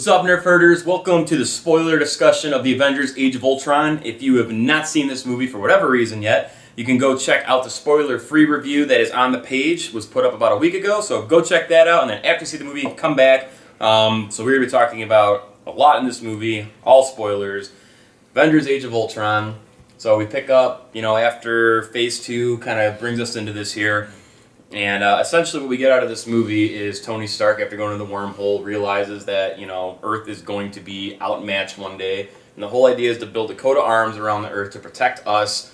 What's up, Nerf Herders? Welcome to the spoiler discussion of the Avengers Age of Ultron. If you have not seen this movie for whatever reason yet, you can go check out the spoiler-free review that is on the page. It was put up about a week ago, so go check that out, and then after you see the movie, come back. So we're going to be talking about a lot in this movie, all spoilers. Avengers Age of Ultron. So we pick up, after Phase 2 kind of brings us into this here. And essentially what we get out of this movie is Tony Stark, after going to the wormhole, realizes that, Earth is going to be outmatched one day. And the whole idea is to build a coat of arms around the Earth to protect us,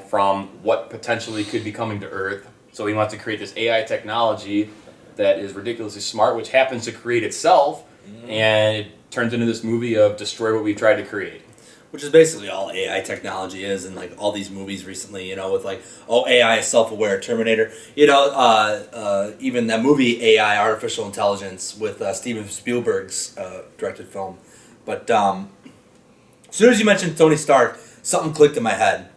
from what potentially could be coming to Earth. So he wants to create this AI technology that is ridiculously smart, which happens to create itself. And it turns into this movie of destroy what we tried to create. Which is basically all AI technology is, and like all these movies recently, with like, oh, AI is self-aware, Terminator, even that movie AI, Artificial Intelligence, with Steven Spielberg's directed film. But as soon as you mentioned Tony Stark, something clicked in my head.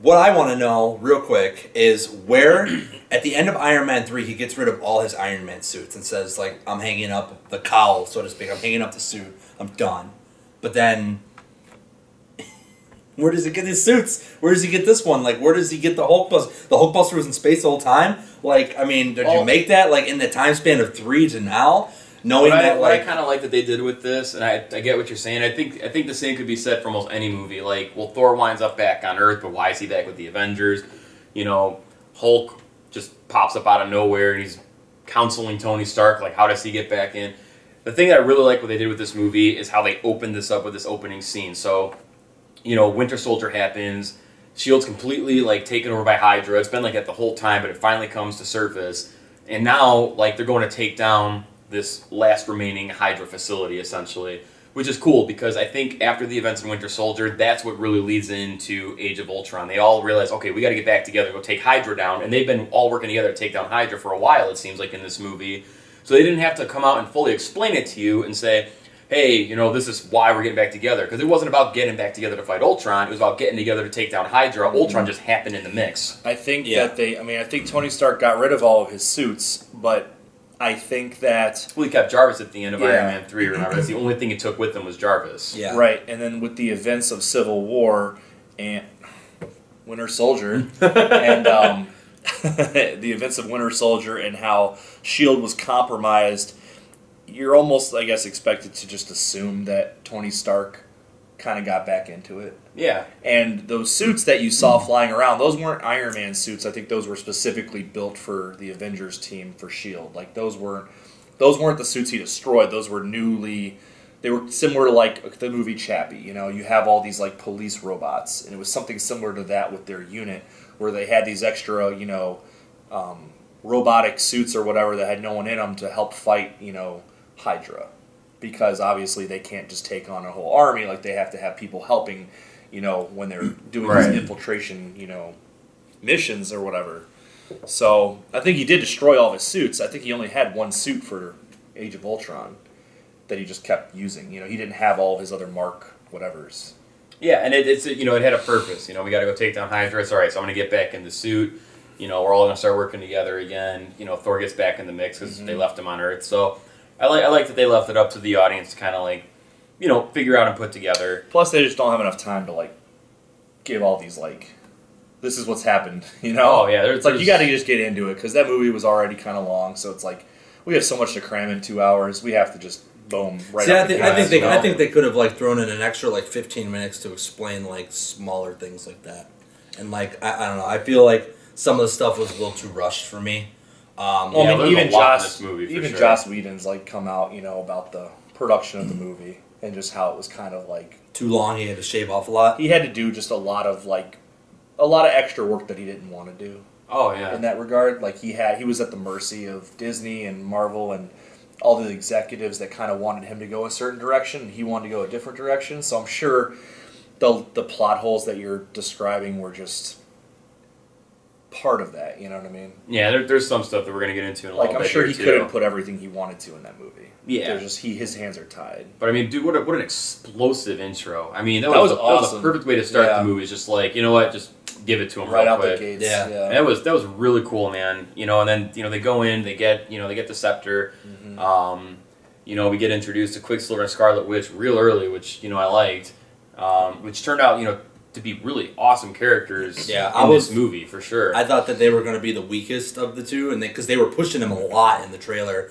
What I want to know, real quick, is where, at the end of Iron Man 3, he gets rid of all his Iron Man suits and says, like, I'm hanging up the cowl, so to speak, I'm hanging up the suit, I'm done. But then, where does he get his suits? Where does he get this one? Like, where does he get the Hulkbuster? The Hulkbuster was in space the whole time? Like, I mean, did you make that, like, in the time span of 3 to now? Knowing that, what I kind of like that they did with this, and I get what you're saying. I think the same could be said for almost any movie. Like, well, Thor winds up back on Earth, but why is he back with the Avengers? Hulk just pops up out of nowhere, and he's counseling Tony Stark. Like, how does he get back in? The thing that I really like what they did with this movie is how they opened this up with this opening scene. So, Winter Soldier happens. S.H.I.E.L.D.'s completely, taken over by Hydra. It's been like that the whole time, but it finally comes to surface. And now, they're going to take down this last remaining Hydra facility, essentially, which is cool because I think after the events in Winter Soldier, that's what really leads into Age of Ultron. They all realize, okay, we got to get back together, go take Hydra down, and they've been all working together to take down Hydra for a while, it seems like, in this movie. So they didn't have to come out and fully explain it to you and say, hey, this is why we're getting back together. Because it wasn't about getting back together to fight Ultron. It was about getting together to take down Hydra. Ultron just happened in the mix. I think that I think Tony Stark got rid of all of his suits, but I think that... Well, he kept Jarvis at the end of Iron Man 3, remember? That's the only thing he took with him was Jarvis. Yeah. Right, and then with the events of Civil War and Winter Soldier, and the events of Winter Soldier and how S.H.I.E.L.D. was compromised, you're almost, I guess, expected to just assume that Tony Stark kind of got back into it. Yeah. And those suits that you saw flying around, those weren't Iron Man suits. I think those were specifically built for the Avengers team for S.H.I.E.L.D. Like, those weren't the suits he destroyed. Those were they were similar to, like, the movie Chappie. You have all these, like, police robots. And it was something similar to that with their unit, where they had these extra, robotic suits or whatever that had no one in them to help fight, Hydra, because obviously they can't just take on a whole army. Like, they have to have people helping, when they're doing these infiltration, missions or whatever. So I think he did destroy all of his suits. I think he only had one suit for Age of Ultron that he just kept using. He didn't have all of his other Mark whatevers. Yeah, and it had a purpose. We got to go take down Hydra. It's all right. So I'm gonna get back in the suit. We're all gonna start working together again. Thor gets back in the mix because they left him on Earth. So I like that they left it up to the audience to kind of figure out and put together. Plus, they just don't have enough time to give all these this is what's happened. Oh yeah, it's like you got to just get into it because that movie was already kind of long. So it's like we have so much to cram in 2 hours. We have to just boom right. See, I think they could have thrown in an extra 15 minutes to explain smaller things like that. And I don't know. I feel like some of the stuff was a little too rushed for me. Even Joss Whedon's come out, about the production of the movie and just how it was kind of too long. He had to shave off a lot. He had to do just a lot of extra work that he didn't want to do. Oh yeah. In that regard, he was at the mercy of Disney and Marvel and all the executives that kind of wanted him to go a certain direction, and he wanted to go a different direction. So I'm sure the plot holes that you're describing were just part of that, you know what I mean? Yeah, there's some stuff that we're gonna get into in a little bit. I'm sure he couldn't put everything he wanted to in that movie. Yeah, his hands are tied. But I mean, dude, what an explosive intro! I mean, that was awesome. That was a perfect way to start the movie. It's just you know what, just give it to him right real out quick. The gates. Yeah. That was really cool, man. And then they go in, they get the scepter, you know, we get introduced to Quicksilver and Scarlet Witch real early, which, you know, I liked, which turned out, you know, to be really awesome characters in this movie, for sure. I thought that they were going to be the weakest of the two, and because they were pushing him a lot in the trailer,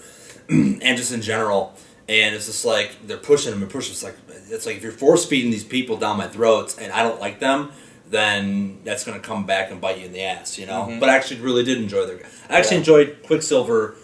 and just in general. And it's just like, they're pushing him and pushing him. It's like if you're force-feeding these people down my throats, and I don't like them, then that's going to come back and bite you in the ass, you know? But I actually really did enjoy I actually enjoyed Quicksilver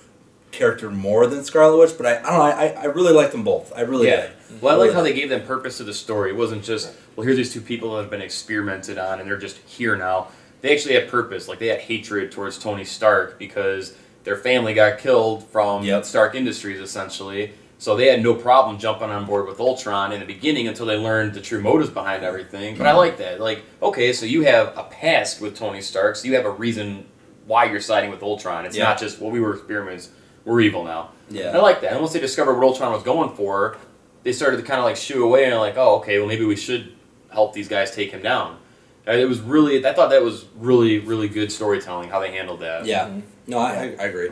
character more than Scarlet Witch, but I don't know, I really liked them both. I really did. Well, I like how they gave them purpose to the story. It wasn't just, well, here's these two people that have been experimented on and they're just here now. They actually had purpose. Like, they had hatred towards Tony Stark because their family got killed from Stark Industries, essentially. So they had no problem jumping on board with Ultron in the beginning until they learned the true motives behind everything. But I like that. Like, okay, so you have a past with Tony Stark, so you have a reason why you're siding with Ultron. It's not just, well, we were experiments, we're evil now. Yeah. And I like that. And once they discovered what Ultron was going for, they started to kind of like shoo away and like, oh, okay, well, maybe we should help these guys take him down. It was really, I thought that was really, really good storytelling, how they handled that. Yeah. No, I agree.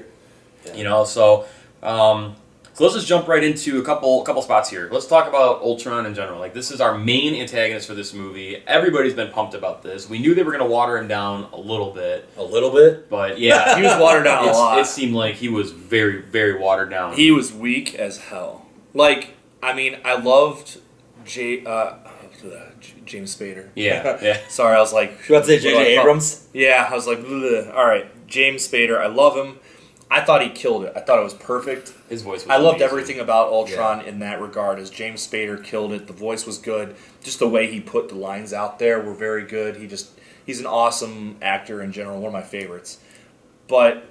Yeah. You know, so let's just jump right into a couple spots here. Let's talk about Ultron in general. Like, this is our main antagonist for this movie. Everybody's been pumped about this. We knew they were going to water him down a little bit. A little bit? But yeah. He was watered down a lot. It seemed like he was very, very watered down. He was weak as hell. Like, I mean, I loved James Spader. Yeah. Sorry, I was like... You about to say J.J. Abrams? Yeah, I was like, bleh. All right, James Spader, I love him. I thought he killed it. I thought it was perfect. His voice was I loved amazing. everything about Ultron in that regard, as James Spader killed it. The voice was good. Just the way he put the lines out there were very good. He's an awesome actor in general, one of my favorites. But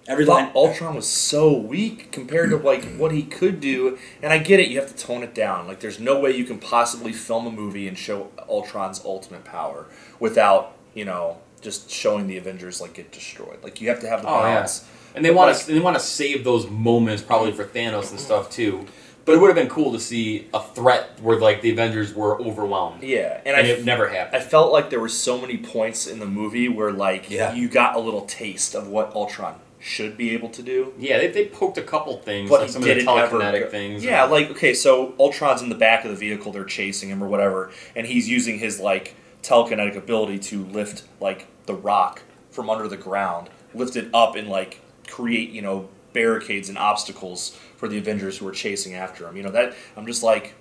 Ultron was so weak compared to like what he could do, and I get it, you have to tone it down. Like, there's no way you can possibly film a movie and show Ultron's ultimate power without, you know, just showing the Avengers like get destroyed. Like, you have to have the balance. Yeah. And they want to save those moments probably for Thanos and stuff too. But it would have been cool to see a threat where like the Avengers were overwhelmed. Yeah, and it never happened. I felt like there were so many points in the movie where like you got a little taste of what Ultron should be able to do. Yeah, they poked a couple things, but like some of the telekinetic things. Yeah, like, okay, so Ultron's in the back of the vehicle, they're chasing him or whatever, and he's using his like telekinetic ability to lift like the rock from under the ground, lift it up and like create, you know, barricades and obstacles for the Avengers who are chasing after him. You know, that I'm just like,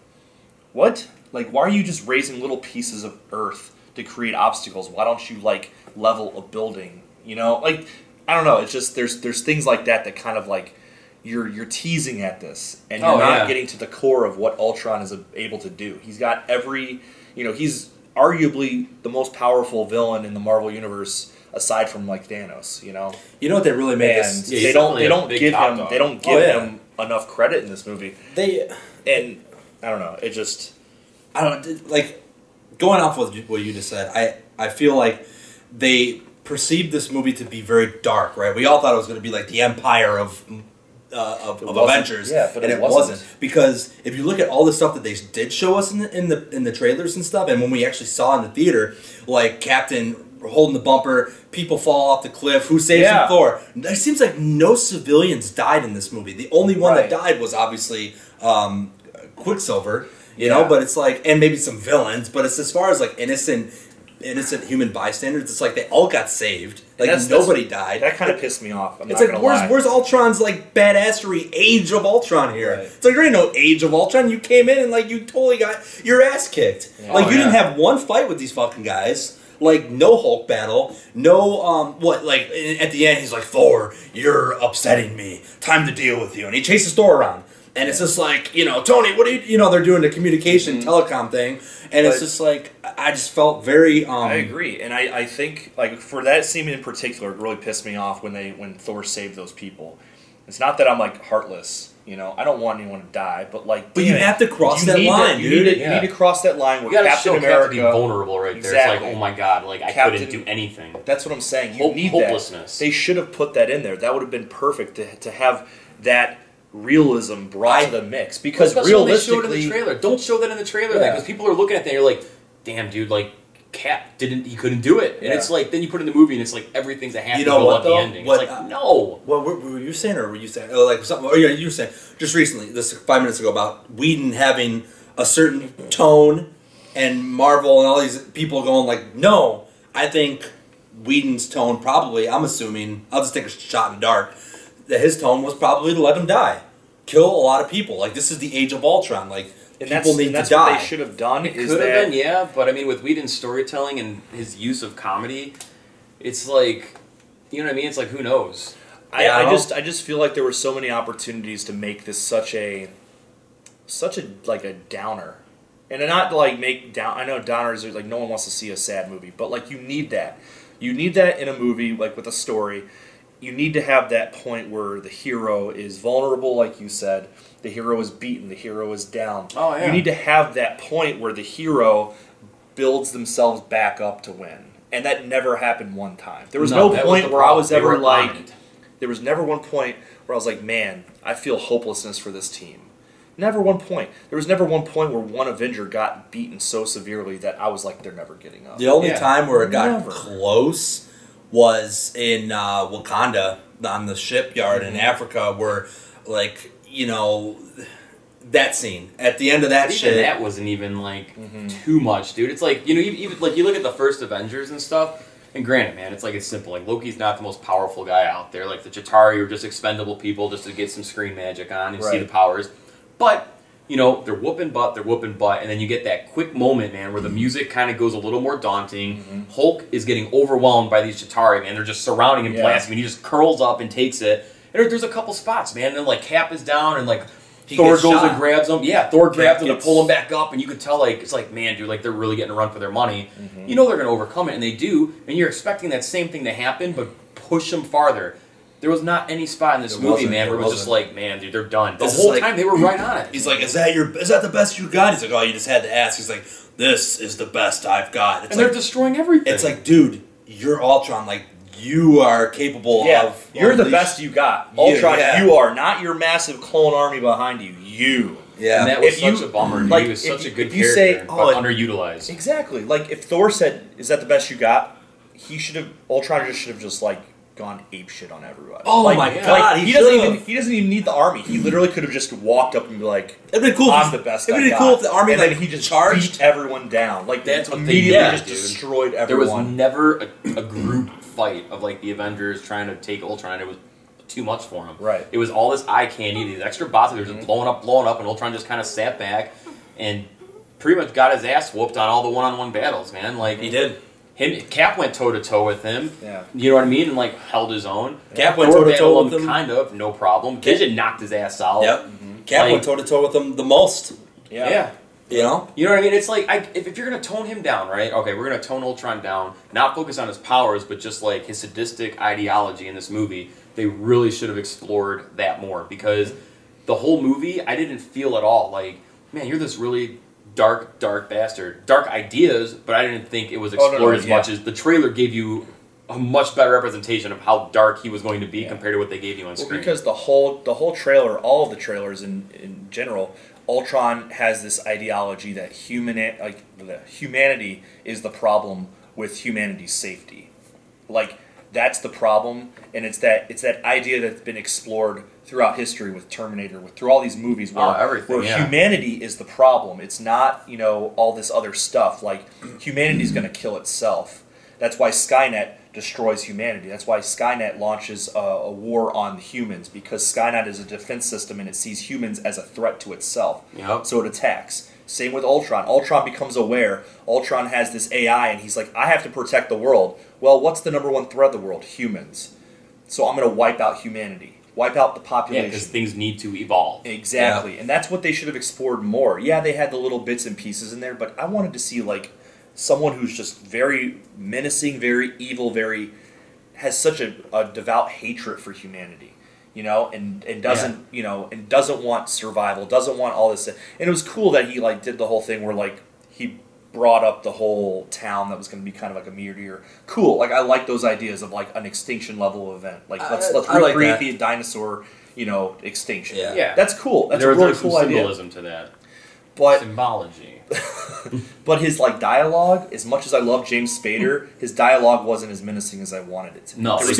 what? Like, why are you just raising little pieces of earth to create obstacles? Why don't you like level a building? You know, like, I don't know. It's just there's things like that kind of like you're teasing at this and you're not getting to the core of what Ultron is able to do. He's got every, you know, he's arguably the most powerful villain in the Marvel universe, aside from like Thanos, you know. You know what they really made us? They don't give him enough credit in this movie. And I don't know. It just like going off what you just said. I feel like they perceived this movie to be very dark, right? We all thought it was going to be like the Empire of Avengers, but and it wasn't. Because if you look at all the stuff that they did show us in the trailers and stuff, and when we actually saw in the theater, like Captain holding the bumper, people fall off the cliff, who saves him? Thor. It seems like no civilians died in this movie. The only one that died was obviously Quicksilver, you know, but it's like, and maybe some villains, but it's as far as like innocent human bystanders, it's like they all got saved. Like, nobody died. That kind of pissed me off. It's like, where's Ultron's like badassery Age of Ultron here? Right. It's like, there ain't no Age of Ultron. You came in and like you totally got your ass kicked. Yeah. Like, you didn't have one fight with these fucking guys. Like, no Hulk battle, no, like, at the end, he's like, Thor, you're upsetting me. Time to deal with you. And he chases Thor around. And it's just like, you know, Tony, what are you know, they're doing the communication telecom thing. And it's just like, I just felt very... I agree. And I think, like, for that scene in particular, it really pissed me off when Thor saved those people. It's not that I'm, like, heartless. You know, I don't want anyone to die, but like, but you have to cross that line, dude. You need to cross that line with Captain America. You gotta show Captain be vulnerable right there. It's like, oh my god, like I couldn't do anything. That's what I'm saying. You need hopelessness. That. They should have put that in there. That would have been perfect to have that realism brought to the mix. Because realistically, when they show it in the trailer. Don't show that in the trailer, because people are looking at that. And you're like, damn, dude, like Cap he couldn't do it, and it's like then you put in the movie and it's like everything's a happy go lucky ending. What, it's like no. What were you saying, or were you saying like something? Or you were saying just recently, this 5 minutes ago about Whedon having a certain tone, and Marvel and all these people going like, no, I think Whedon's tone probably. I'm assuming I'll just take a shot in the dark that his tone was probably to let him die, kill a lot of people. Like this is the age of Ultron. Like. And people need that's to die. What they should have done. It could have been, yeah, but I mean, with Whedon's storytelling and his use of comedy, it's like, you know what I mean? It's like, who knows? I just feel like there were so many opportunities to make this such a like a downer, and not to like make down. I know downers are like no one wants to see a sad movie, but like you need that. You need that in a movie, like with a story. You need to have that point where the hero is vulnerable, like you said. The hero is beaten. The hero is down. Oh, yeah. You need to have that point where the hero builds themselves back up to win. And that never happened one time. There was no point where I was ever like... There was never one point where I was like, man, I feel hopelessness for this team. Never one point. There was never one point where one Avenger got beaten so severely that I was like, they're never getting up. The only time where it got close was in Wakanda on the shipyard in Africa where, like, you know, that scene. At the end of that shit. That wasn't even, like, too much, dude. It's like, you know, even like you look at the first Avengers and stuff, and granted, man, it's like it's simple. Like, Loki's not the most powerful guy out there. Like, the Chitauri are just expendable people just to get some screen magic on and see the powers. But, you know, they're whooping butt, and then you get that quick moment, man, where the music kind of goes a little more daunting. Hulk is getting overwhelmed by these Chitauri, man. They're just surrounding him, blasting him, and he just curls up and takes it. And there's a couple spots, man, and then, like, Cap is down, and, like, Thor goes and grabs him. Yeah, Thor grabs him to pull him back up, and you could tell, like, it's like, man, dude, like, they're really getting a run for their money. You know they're going to overcome it, and they do, and you're expecting that same thing to happen, but push them farther. There was not any spot in this movie, man, where it was just like, man, dude, they're done. The whole time they were right on it. He's like, is that the best you got? He's like, oh, you just had to ask. He's like, this is the best I've got. It's and they're destroying everything. It's like, dude, you're Ultron. Like, you are capable of... You're the best you got. Ultron, you are. Not your massive clone army behind you. You. Yeah. And that was such a bummer. Like, he was such a good character, but underutilized. Exactly. Like, if Thor said, is that the best you got? Ultron should have just, like, gone apeshit on everybody. Oh my god! He doesn't even need the army. He literally could have just walked up and be like, "It'd been cool. I'm the best." It'd been cool if the army and then he just charged everyone down. Like that's what immediately just destroyed everyone. There was never a group fight of like the Avengers trying to take Ultron. It was too much for him. Right. It was all this eye candy, these extra bots that were just blowing up, and Ultron just kind of sat back and pretty much got his ass whooped on all the one-on-one battles. Man, like he did. Cap went toe-to-toe with him. Yeah. You know what I mean? And, like, held his own. Cap went toe-to-toe with him. Kind of, no problem. Vision knocked his ass out. Yep. Cap went toe-to-toe with him the most. Yeah. You know? You know what I mean? It's like, if you're going to tone him down, right? Okay, we're going to tone Ultron down. Not focus on his powers, but just, like, his sadistic ideology in this movie. They really should have explored that more. Because the whole movie, I didn't feel at all like, man, you're this really... dark bastard. Dark ideas, but I didn't think it was explored as much as the trailer gave you a much better representation of how dark he was going to be compared to what they gave you on screen. Because the whole trailer, all of the trailers in general, Ultron has this ideology that humanity is the problem with humanity's safety. Like that's the problem, and it's that idea that's been explored throughout history with Terminator, through all these movies where humanity is the problem. It's not, all this other stuff. Like, humanity's going to kill itself. That's why Skynet destroys humanity. That's why Skynet launches a war on humans, because Skynet is a defense system and it sees humans as a threat to itself. Yep. So it attacks. Same with Ultron. Ultron becomes aware. Ultron has this AI and he's like, I have to protect the world. Well, what's the number one threat of the world? Humans. So I'm going to wipe out humanity. Wipe out the population. Yeah, because things need to evolve. Exactly. Yeah. And that's what they should have explored more. Yeah, they had the little bits and pieces in there, but I wanted to see, like, someone who's just very menacing, very evil, has such a devout hatred for humanity, and doesn't, and doesn't want survival, doesn't want all this. And it was cool that he, like, did the whole thing where, like, he brought up the whole town that was going to be kind of like a meteor. Cool. Like, I like those ideas of, like, an extinction level event. Like, let's recreate the dinosaur, extinction. Yeah. That's cool. That's a really cool idea. Symbolism to that. But symbology. but his like dialogue, as much as I love James Spader, his dialogue wasn't as menacing as I wanted it to be. No, there was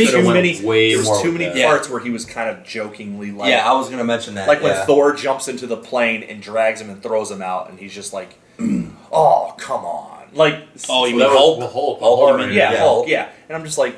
too many parts where he was kind of jokingly like. Yeah, I was gonna mention that. Like when Thor jumps into the plane and drags him and throws him out, and he's just like, "Oh, come on!" Like, oh, you mean Hulk? Hulk, yeah. And I'm just like.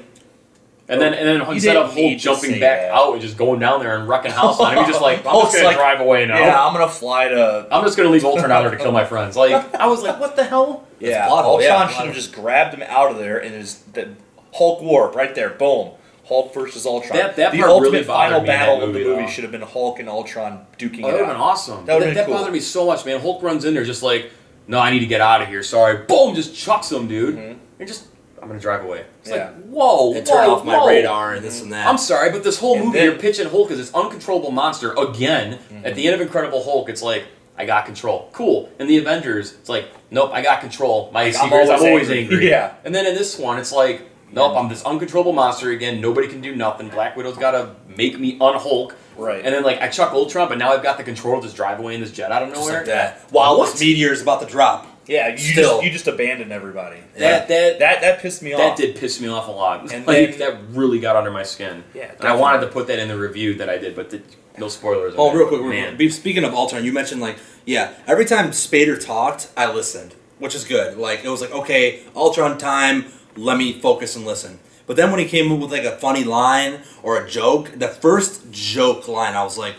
And then instead of Hulk jumping back out and just going down there and wrecking house on him, he's just like, I'm just going to drive away now. Yeah, I'm going to fly to... I'm just going to leave Ultron out there to kill my friends. Like, I was like, what the hell? Yeah, Ultron should have just grabbed him out of there and the Hulk warp right there. Boom. Hulk versus Ultron. That the part ultimate really final battle of the movie should have been Hulk and Ultron duking it out. That would have been awesome. That cool. Bothered me so much, man. Hulk runs in there just like, no, I need to get out of here. Sorry. Boom, just chucks him, dude. And just... I'm going to drive away. It's like, whoa, and turn off my radar and this and that. I'm sorry, but this whole movie, you're pitching Hulk as this uncontrollable monster again. At the end of Incredible Hulk, it's like, I got control. Cool. In the Avengers, it's like, nope, I got control. My secret is I'm always angry. Yeah. And then in this one, it's like, nope, I'm this uncontrollable monster again. Nobody can do nothing. Black Widow's got to make me un-Hulk. Right. And then, like, I chuck Ultron, but now I've got the control to just drive away in this jet out of nowhere. Just like that. While this meteor's about to drop. Yeah, you just abandoned everybody. That pissed me off. That did piss me off a lot. And like, that really got under my skin. Yeah, and I wanted to put that in the review that I did, but no spoilers. Oh, real quick. Speaking of Ultron, you mentioned, like, every time Spader talked, I listened, which is good. Like, it was like, okay, Ultron time, let me focus and listen. But then when he came up with, like, a funny line or a joke, the first joke line, I was like,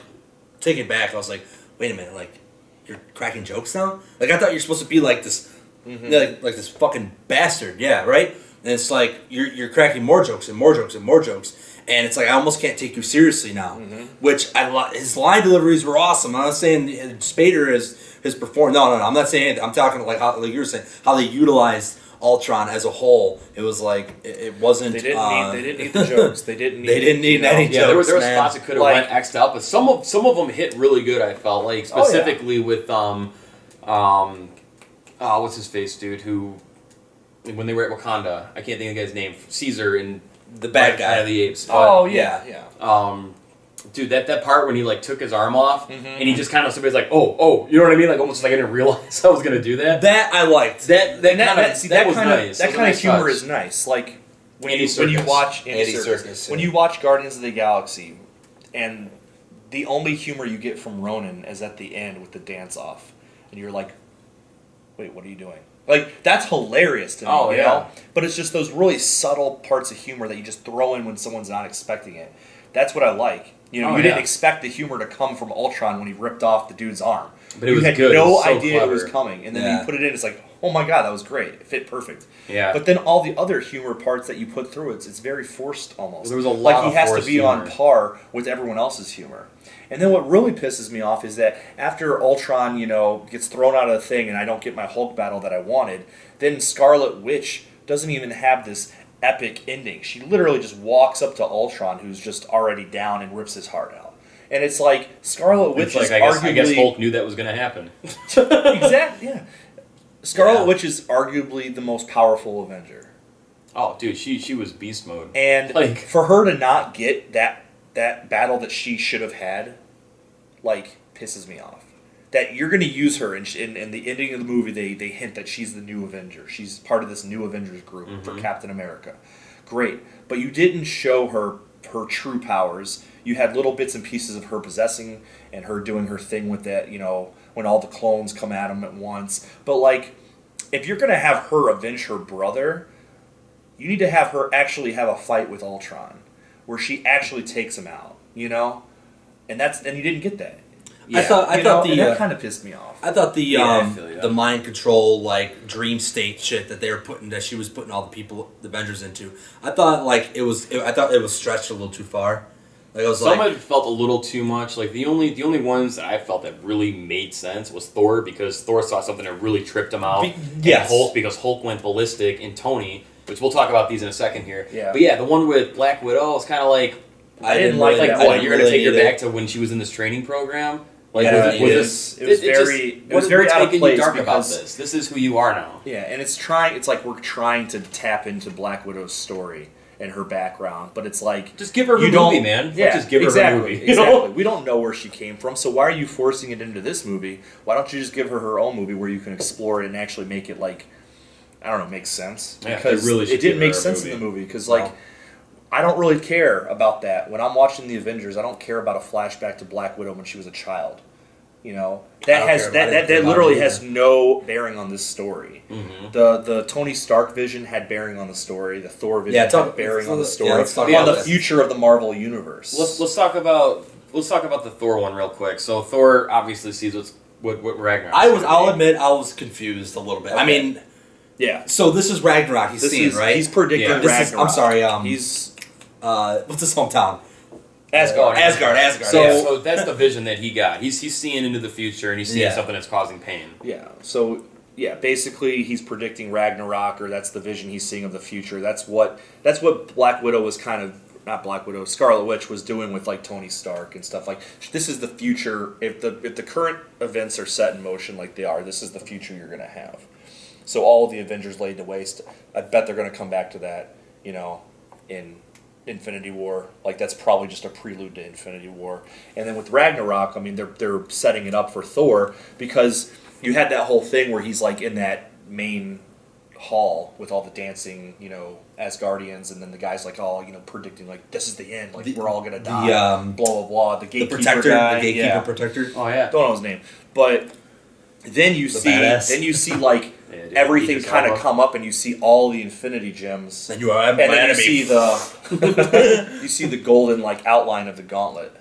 take it back. I was like, wait a minute, like, you're cracking jokes now? Like, I thought you're supposed to be like this, like this fucking bastard, right? And it's like, you're cracking more jokes and more jokes and more jokes. And it's like, I almost can't take you seriously now. Which, his line deliveries were awesome. I'm not saying Spader is performed. No, I'm not saying anything. I'm talking like how, like you were saying, how they utilized Ultron as a whole. It was like, it wasn't... They didn't need the jokes. They didn't need any jokes, there were spots that could have went X'd out, but some of them hit really good, I felt. Like, specifically with, what's his face, dude, who... When they were at Wakanda, I can't think of the guy's name. Caesar and the bad guy of the Apes. But, dude, that part when he like took his arm off and he just kind of somebody's like, oh, you know what I mean? Like almost like I didn't realize I was gonna do that. That I liked. That was nice. That kind of humor is nice. Like when you watch Andy Serkis, when you watch Guardians of the Galaxy, and the only humor you get from Ronan is at the end with the dance off, and you're like, wait, what are you doing? Like, that's hilarious to me, you know? But it's just those really subtle parts of humor that you just throw in when someone's not expecting it. That's what I like. You know, you didn't expect the humor to come from Ultron when he ripped off the dude's arm. But it was good. You had no idea it was coming. And then you put it in, it's like, oh my god, that was great. It fit perfect. Yeah. But then all the other humor parts that you put through it, it's very forced almost. There was a lot like he has to be on par with everyone else's humor. And then what really pisses me off is that after Ultron, you know, gets thrown out of the thing and I don't get my Hulk battle that I wanted, then Scarlet Witch doesn't even have this epic ending. She literally just walks up to Ultron, who's just already down, and rips his heart out. And it's like, Scarlet Witch is arguably... I guess Hulk knew that was going to happen. Exactly, yeah. Scarlet Witch is arguably the most powerful Avenger. Oh, dude, she was beast mode. And like, for her to not get that battle that she should have had, like, pisses me off. That you're going to use her, in the ending of the movie, they hint that she's the new Avenger. She's part of this new Avengers group for Captain America. Great. But you didn't show her true powers. You had little bits and pieces of her possessing and her doing her thing with that, you know, when all the clones come at him at once. But, like, if you're going to have her avenge her brother, you need to have her actually have a fight with Ultron, where she actually takes him out, you know? And you didn't get that. Yeah. I thought that kind of pissed me off. I thought the mind control, like, dream state shit that she was putting all the Avengers into. I thought it was stretched a little too far. Like, I was some of it felt a little too much. Like, the only ones that I felt that really made sense was Thor, because Thor saw something that really tripped him out. Yes. And Hulk, because Hulk went ballistic, and Tony, which we'll talk about these in a second here. Yeah. But yeah, the one with Black Widow is kind of like, I didn't like that. What, you're going to take her back to when she was in this training program? Like, it was very out of place dark about this. This is who you are now. Yeah, and it's like we're trying to tap into Black Widow's story, and her background, but it's like just give her her movie, man. Yeah, just give her exactly, her movie. Exactly. We don't know where she came from, so why are you forcing it into this movie? Why don't you just give her her own movie where you can explore it and actually make it like, I don't know, make sense? Yeah, because it didn't make sense in the movie. Because like, I don't really care about that when I'm watching the Avengers. I don't care about a flashback to Black Widow when she was a child. You know, that literally has no bearing on this story. Mm-hmm. The Tony Stark vision had bearing on the story. The Thor vision had bearing on the story. Let's talk about the future of the Marvel universe. Let's talk about the Thor one real quick. So Thor obviously sees what Ragnarok. I'll admit I was confused a little bit. Okay. I mean, yeah. So this is Ragnarok. He's seeing, right? He's predicting Ragnarok. I'm sorry. He's what's his hometown? Asgard. So that's the vision that he got. He's seeing into the future, and he's seeing something that's causing pain. Yeah. So basically he's predicting Ragnarok, or that's the vision he's seeing of the future. That's what Black Widow was kind of, not Black Widow, Scarlet Witch was doing with like Tony Stark and stuff. Like, this is the future. If the current events are set in motion like they are, this is the future you're going to have. So all of the Avengers laid to waste. I bet they're going to come back to that, you know, in Infinity War. Like, that's probably just a prelude to Infinity War. And then with Ragnarok, I mean, they're setting it up for Thor, because you had that whole thing where he's like in that main hall with all the dancing, you know, Asgardians, and then the guy's like, all, you know, predicting like, this is the end, like we're all gonna die, blah blah blah. The gatekeeper guy, the gatekeeper protector. Oh yeah, don't know his name, but then you see like everything kind of come up, and you see all the Infinity Gems, and then you see the you see the golden like outline of the gauntlet,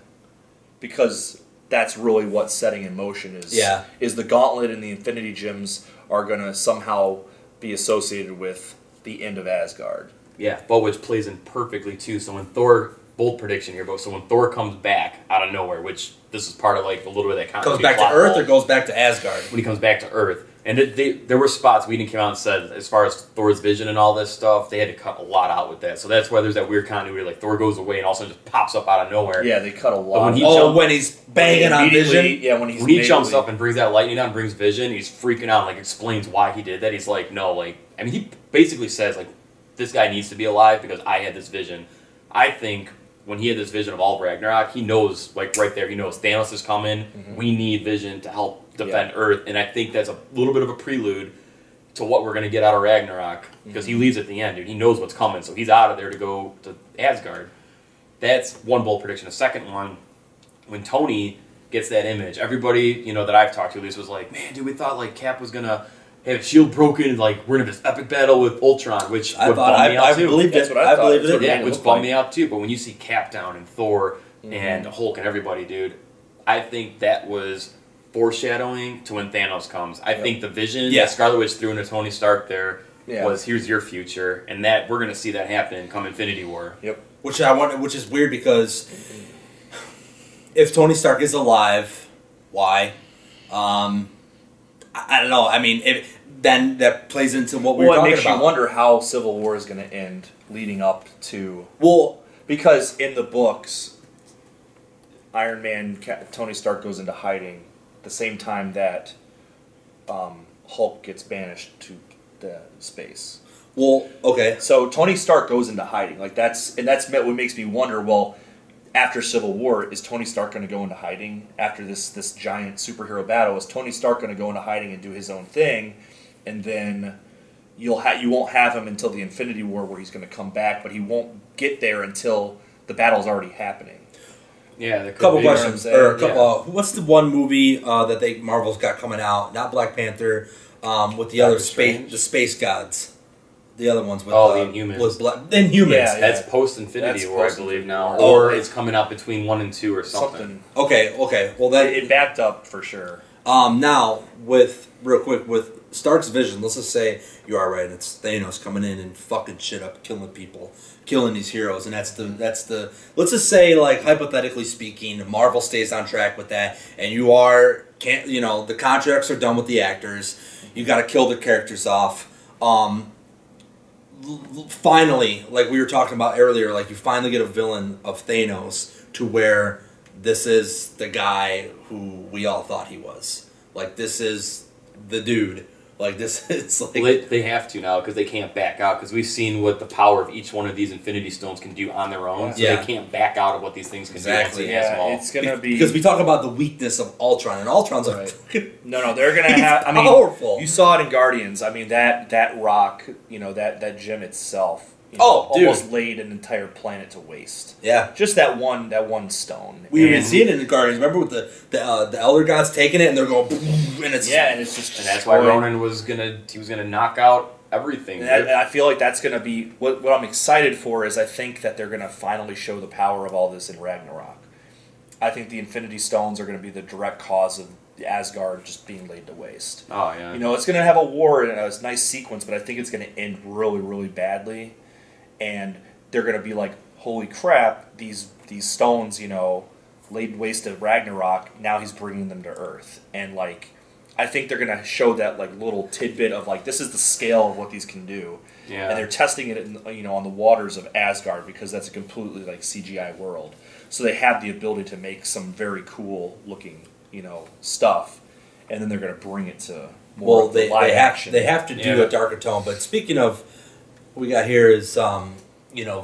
because that's really what's setting in motion is the gauntlet, and the Infinity Gems are gonna somehow be associated with the end of Asgard. Yeah, but which plays in perfectly too. So when Thor, bold prediction here, but so when Thor comes back out of nowhere, which this is part of like a little bit of that goes back to Earth or goes back to Asgard. When he comes back to Earth, and there were spots Whedon came out and said, as far as Thor's vision and all this stuff, they had to cut a lot out with that. So that's why there's that weird continuity, like Thor goes away and all of a sudden just pops up out of nowhere. Yeah, they cut a lot. When he's banging on Vision. Yeah, when he jumps up and brings that lightning out and brings Vision, he's freaking out and like explains why he did that. He's like, no, like, I mean, he basically says like, this guy needs to be alive because I had this vision. I think when he had this vision of all of Ragnarok, he knows, like right there, he knows Thanos is coming. Mm-hmm. We need Vision to help defend Earth, and I think that's a little bit of a prelude to what we're going to get out of Ragnarok, because he leaves at the end, dude. He knows what's coming, so he's out of there to go to Asgard. That's one bold prediction. The second one, when Tony gets that image, everybody, you know, that I've talked to at least was like, man, dude, we thought like Cap was going to have his shield broken, and like we're in this epic battle with Ultron, which would bum me out too. That's what I believed it. Yeah, which bummed me out too. But when you see Cap down and Thor and Hulk and everybody, dude, I think that was foreshadowing to when Thanos comes. I think the vision that Scarlet Witch threw into Tony Stark there was, here's your future, and that we're going to see that happen come Infinity War. Yep. Which is weird, because if Tony Stark is alive, why? I don't know. I mean, then that plays into what we were talking about. It makes you wonder how Civil War is going to end, leading up to... Well, because in the books, Iron Man, Tony Stark goes into hiding the same time that Hulk gets banished to the space. Well, okay. So Tony Stark goes into hiding. Like that's what makes me wonder, well, after Civil War, is Tony Stark going to go into hiding after this giant superhero battle? Is Tony Stark going to go into hiding and do his own thing, and then you won't have him until the Infinity War, where he's going to come back, but he won't get there until the battle's already happening. Yeah, a couple questions. What's the one movie that Marvel's got coming out? Not Black Panther, with the other space gods. The other ones with the Inhumans. Inhumans. Yeah, that's post Infinity War, I believe now, or it's coming out between 1 and 2 or something. Okay. Well, that it backed up for sure. Now with Stark's vision, let's just say you are right. It's Thanos coming in and fucking shit up, killing people, killing these heroes, and that's the. Let's just say, like, hypothetically speaking, Marvel stays on track with that, and the contracts are done with the actors. You got to kill the characters off. Finally, like we were talking about earlier, like you finally get a villain of Thanos to where this is the guy who we all thought he was. Like, this is the dude Like this, it's like Well, they have to now because they can't back out because we've seen what the power of each one of these Infinity Stones can do on their own. So they can't back out of what these things can do. Yeah, it's gonna be because we talk about the weakness of Ultron, and Ultron's like no, they're gonna have. I mean, powerful. You saw it in Guardians. I mean that rock, that gem itself. Almost laid an entire planet to waste. Yeah, just that one stone. We even see it in the Guardians. Remember with the Elder Gods taking it and they're going, and it's just and that's why Ronan was gonna knock out everything. And I feel like that's gonna be what I'm excited for. Is I think that they're gonna finally show the power of all this in Ragnarok. I think the Infinity Stones are gonna be the direct cause of Asgard just being laid to waste. Oh yeah. It's gonna have a war and a nice sequence, but I think it's gonna end really, really badly. And they're going to be like, holy crap, these stones, laid waste at Ragnarok, now he's bringing them to Earth. And, like, I think they're going to show that, like, little tidbit of, like, this is the scale of what these can do. Yeah. And they're testing it, on the waters of Asgard because that's a completely, like, CGI world. So they have the ability to make some very cool-looking, stuff. And then they're going to bring it to more of the live action. They have to do a darker tone. But speaking of... What we got here is,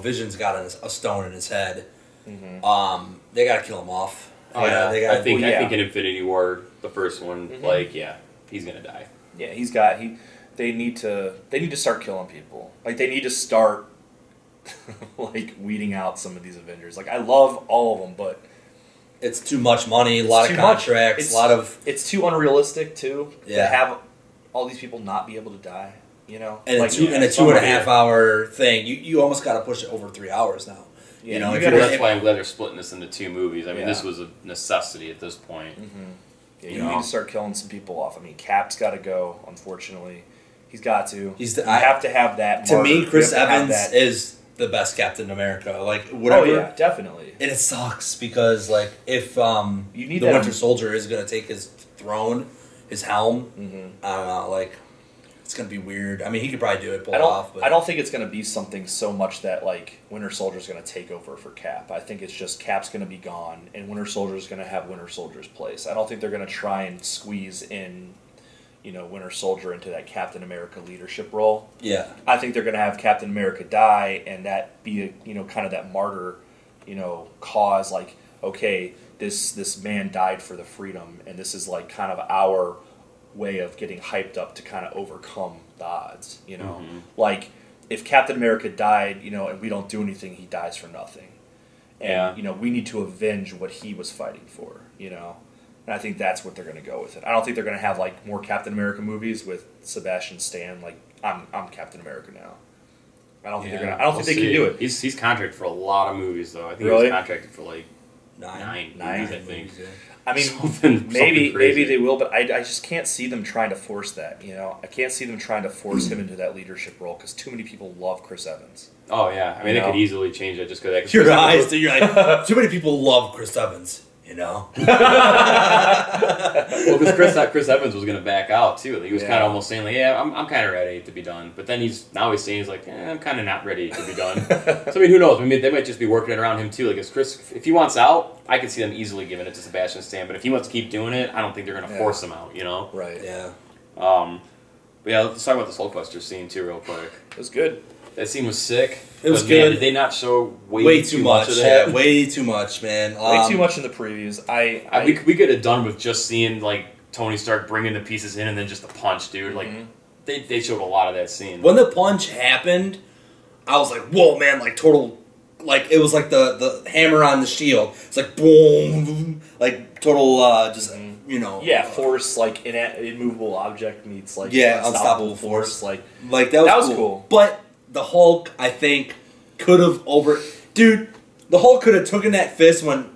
Vision's got a stone in his head. Mm-hmm. They got to kill him off. Oh yeah, I think in Infinity War, the first one, he's gonna die. Yeah, They need to start killing people. Like they need to start, like weeding out some of these Avengers. Like I love all of them, but it's too much money, a lot of contracts, It's too unrealistic too. Yeah. To have all these people not be able to die. And a 2.5 hour thing, you almost got to push it over 3 hours now. Yeah, that's why I'm glad they're splitting this into 2 movies. I mean, this was a necessity at this point. Mm-hmm. Yeah, you need to start killing some people off. I mean, Cap's got to go. Unfortunately, he's got to. You have to have that. To me, Chris Evans is the best Captain America. Like whatever. Oh yeah, definitely. And it sucks because if you need the Winter Soldier is going to take his throne, his helm, I don't know, it's going to be weird. I mean, he could probably do it, pull it off. But I don't think it's going to be something so much that, Winter Soldier's going to take over for Cap. I think it's just Cap's going to be gone, and Winter Soldier's going to have Winter Soldier's place. I don't think they're going to try and squeeze in, Winter Soldier into that Captain America leadership role. Yeah. I think they're going to have Captain America die, and that be, kind of that martyr, cause, okay, this man died for the freedom, and this is, kind of our way of getting hyped up to kind of overcome the odds, Like, if Captain America died, and we don't do anything, he dies for nothing. And, we need to avenge what he was fighting for, And I think that's what they're going to go with it. I don't think they're going to have, more Captain America movies with Sebastian Stan, I'm Captain America now. I don't think they're going to, I don't think they can do it. He's contracted for a lot of movies, though. I think really? he was contracted for, nine movies, I think. I mean, maybe they will, but I just can't see them trying to force that. I can't see them trying to force him into that leadership role because too many people love Chris Evans. Oh yeah, I mean they could easily change it just because your eyes. You're like, too many people love Chris Evans. Well, because Chris Evans was going to back out too. He was kind of almost saying I'm kind of ready to be done, but then he's saying I'm kind of not ready to be done. So I mean, who knows? I mean, they might just be working it around him too. If he wants out, I could see them easily giving it to Sebastian Stan. But if he wants to keep doing it, I don't think they're going to force him out. Right. Yeah. But let's talk about this Hulkbuster scene too, real quick. It was good. That scene was sick. It was good. Did they not show way too much of that? Way too much, man. Way too much in the previews. We could have done with just seeing Tony Stark bringing the pieces in and then just the punch, dude. They showed a lot of that scene. When the punch happened, I was like, "Whoa, man!" Total, it was like the hammer on the shield. It's boom, total, force immovable object meets unstoppable force. That was cool. But the Hulk, I think, could have dude. The Hulk could have taken that fist and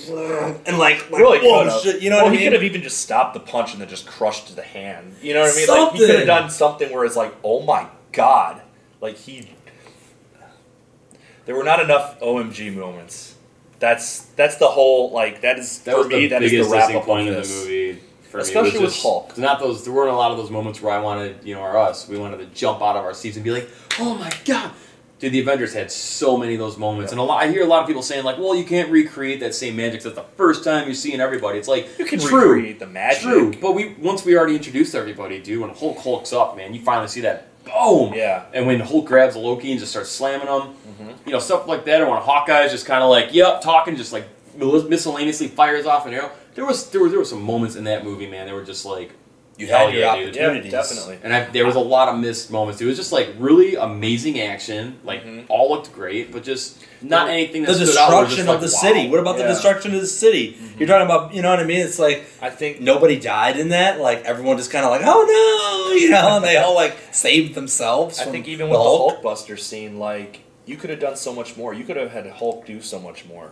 really whoa, shit, you know what I mean? He could have even just stopped the punch and then just crushed the hand. You know what I mean? Something. He could have done something where it's oh my god, there were not enough OMG moments. That's the whole that is that for me. That is the wrap up point of the movie. Especially with Hulk. There weren't a lot of those moments where I wanted, or us, we wanted to jump out of our seats and be like, oh my god, Dude, the Avengers had so many of those moments, and I hear a lot of people saying like, "Well, you can't recreate that same magic. That's the first time you're seeing everybody." It's like you can recreate the magic. True, but once we already introduced everybody, dude. When Hulk hulks up, man, you finally see that boom. Yeah. And when Hulk grabs Loki and just starts slamming him, you know, stuff like that. Or when Hawkeye's just kind of like, yep, talking, just like miscellaneously fires off an arrow. There were some moments in that movie, man. They were just like. You had your opportunities. Yeah, definitely. And there was a lot of missed moments. It was just like really amazing action. Like all looked great, but just not anything that the stood out. Destruction of the city. What about the destruction of the city? You're talking about, you know what I mean? It's like I think nobody died in that. Like everyone just kind of like, oh no, you know, and they all like saved themselves. I think even with the Hulkbuster scene, like you could have done so much more. You could have had Hulk do so much more,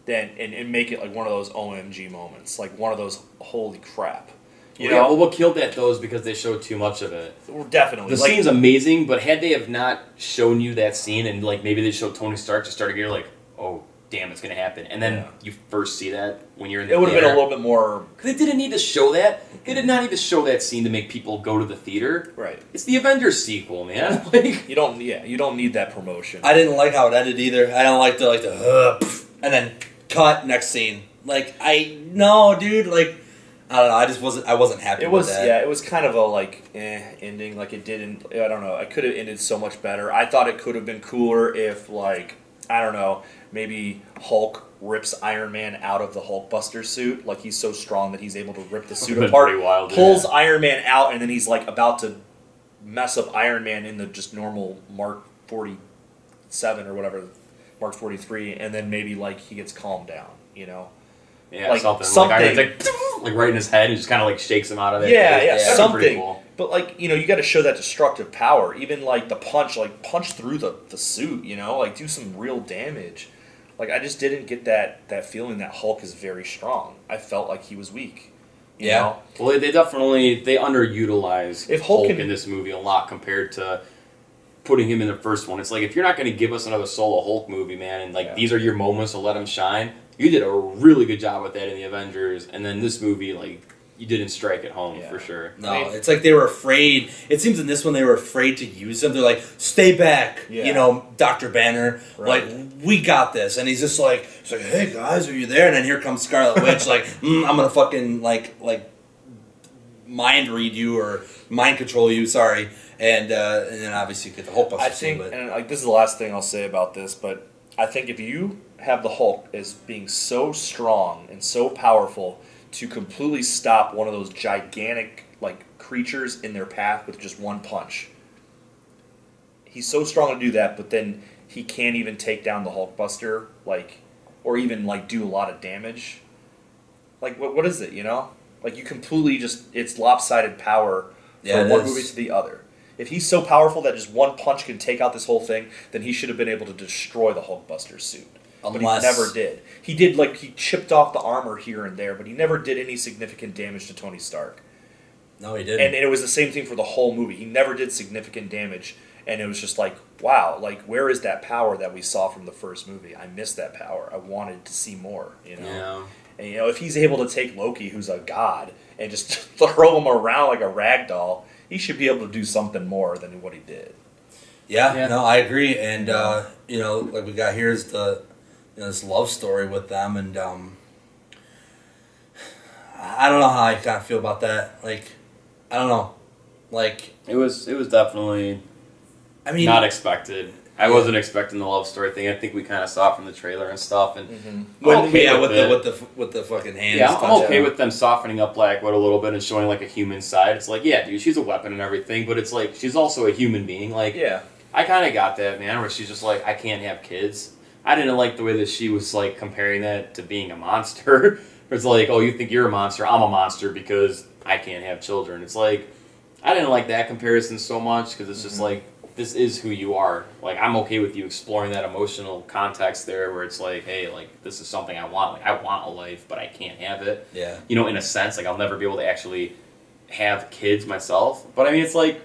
and make it like one of those OMG moments, like one of those holy crap. You know? Well, what killed that though is because they showed too much of it. Definitely, the scene's amazing, but had they have not shown you that scene, and like maybe they showed Tony Stark just started getting like, oh damn, it's gonna happen, and then you first see that when you're in the theater. It would have been a little bit more. They didn't need to show that. They did not need to show that scene to make people go to the theater. Right. It's the Avengers sequel, man. Like you don't need that promotion. I didn't like how it ended either. I don't like the and then cut next scene. Like no, dude, like. I don't know. I wasn't happy with that. Yeah, it was kind of a ending. Like it didn't. I don't know. It could have ended so much better. I thought it could have been cooler if I don't know. Maybe Hulk rips Iron Man out of the Hulkbuster suit. Like he's so strong that he's able to rip the suit apart. Wild, pulls Iron Man out, and then he's like about to mess up Iron Man in the just normal Mark 47 or whatever, Mark 43, and then maybe he gets calmed down. You know. Yeah, like something. Like right in his head, and just kind of shakes him out of it. Yeah, something. Cool. But you got to show that destructive power. Even the punch, punch through the suit. You know, do some real damage. I just didn't get that feeling that Hulk is very strong. I felt like he was weak. You know? Well, they underutilize Hulk in this movie a lot compared to putting him in the first one. It's like if you're not going to give us another solo Hulk movie, man, and these are your moments to let him shine. You did a really good job with that in the Avengers, and then this movie, you didn't strike it home for sure. No, it's like they were afraid. It seems in this one they were afraid to use him. They're like, "Stay back," you know, Dr. Banner. Right. We got this, and he's just like, "Hey guys, are you there?" And then here comes Scarlet Witch, I'm gonna fucking mind read you or mind control you. Sorry, and then obviously you get the Hulkbuster. I think, and this is the last thing I'll say about this, but I think if you have the Hulk as being so strong and so powerful to completely stop one of those gigantic creatures in their path with just one punch. He's so strong to do that, but then he can't even take down the Hulkbuster, or even do a lot of damage. What is it, you know? You completely it's lopsided power from one movie to the other. If he's so powerful that just one punch can take out this whole thing, then he should have been able to destroy the Hulkbuster suit. But he never did. He did he chipped off the armor here and there, but he never did any significant damage to Tony Stark. No, he didn't. And it was the same thing for the whole movie. He never did significant damage, and it was just wow, where is that power that we saw from the first movie? I missed that power. I wanted to see more, you know? Yeah. And, if he's able to take Loki, who's a god, and just throw him around like a rag doll, he should be able to do something more than what he did. Yeah. No, I agree. And, we got here is this love story with them, and I don't know how I kind of feel about that. I don't know. It was definitely not expected. I wasn't expecting the love story thing. I think we kind of saw it from the trailer and stuff. And with the fucking hands. Yeah, I'm okay with them softening up Black Widow a little bit and showing a human side. It's yeah, dude, she's a weapon and everything, but it's she's also a human being. I kind of got that, man, where she's just I can't have kids. I didn't like the way that she was comparing that to being a monster. It's oh, you think you're a monster? I'm a monster because I can't have children. It's I didn't like that comparison so much because it's just this is who you are. I'm okay with you exploring that emotional context there where it's hey, this is something I want. I want a life, but I can't have it. Yeah. You know, in a sense, I'll never be able to actually have kids myself. But I mean, it's I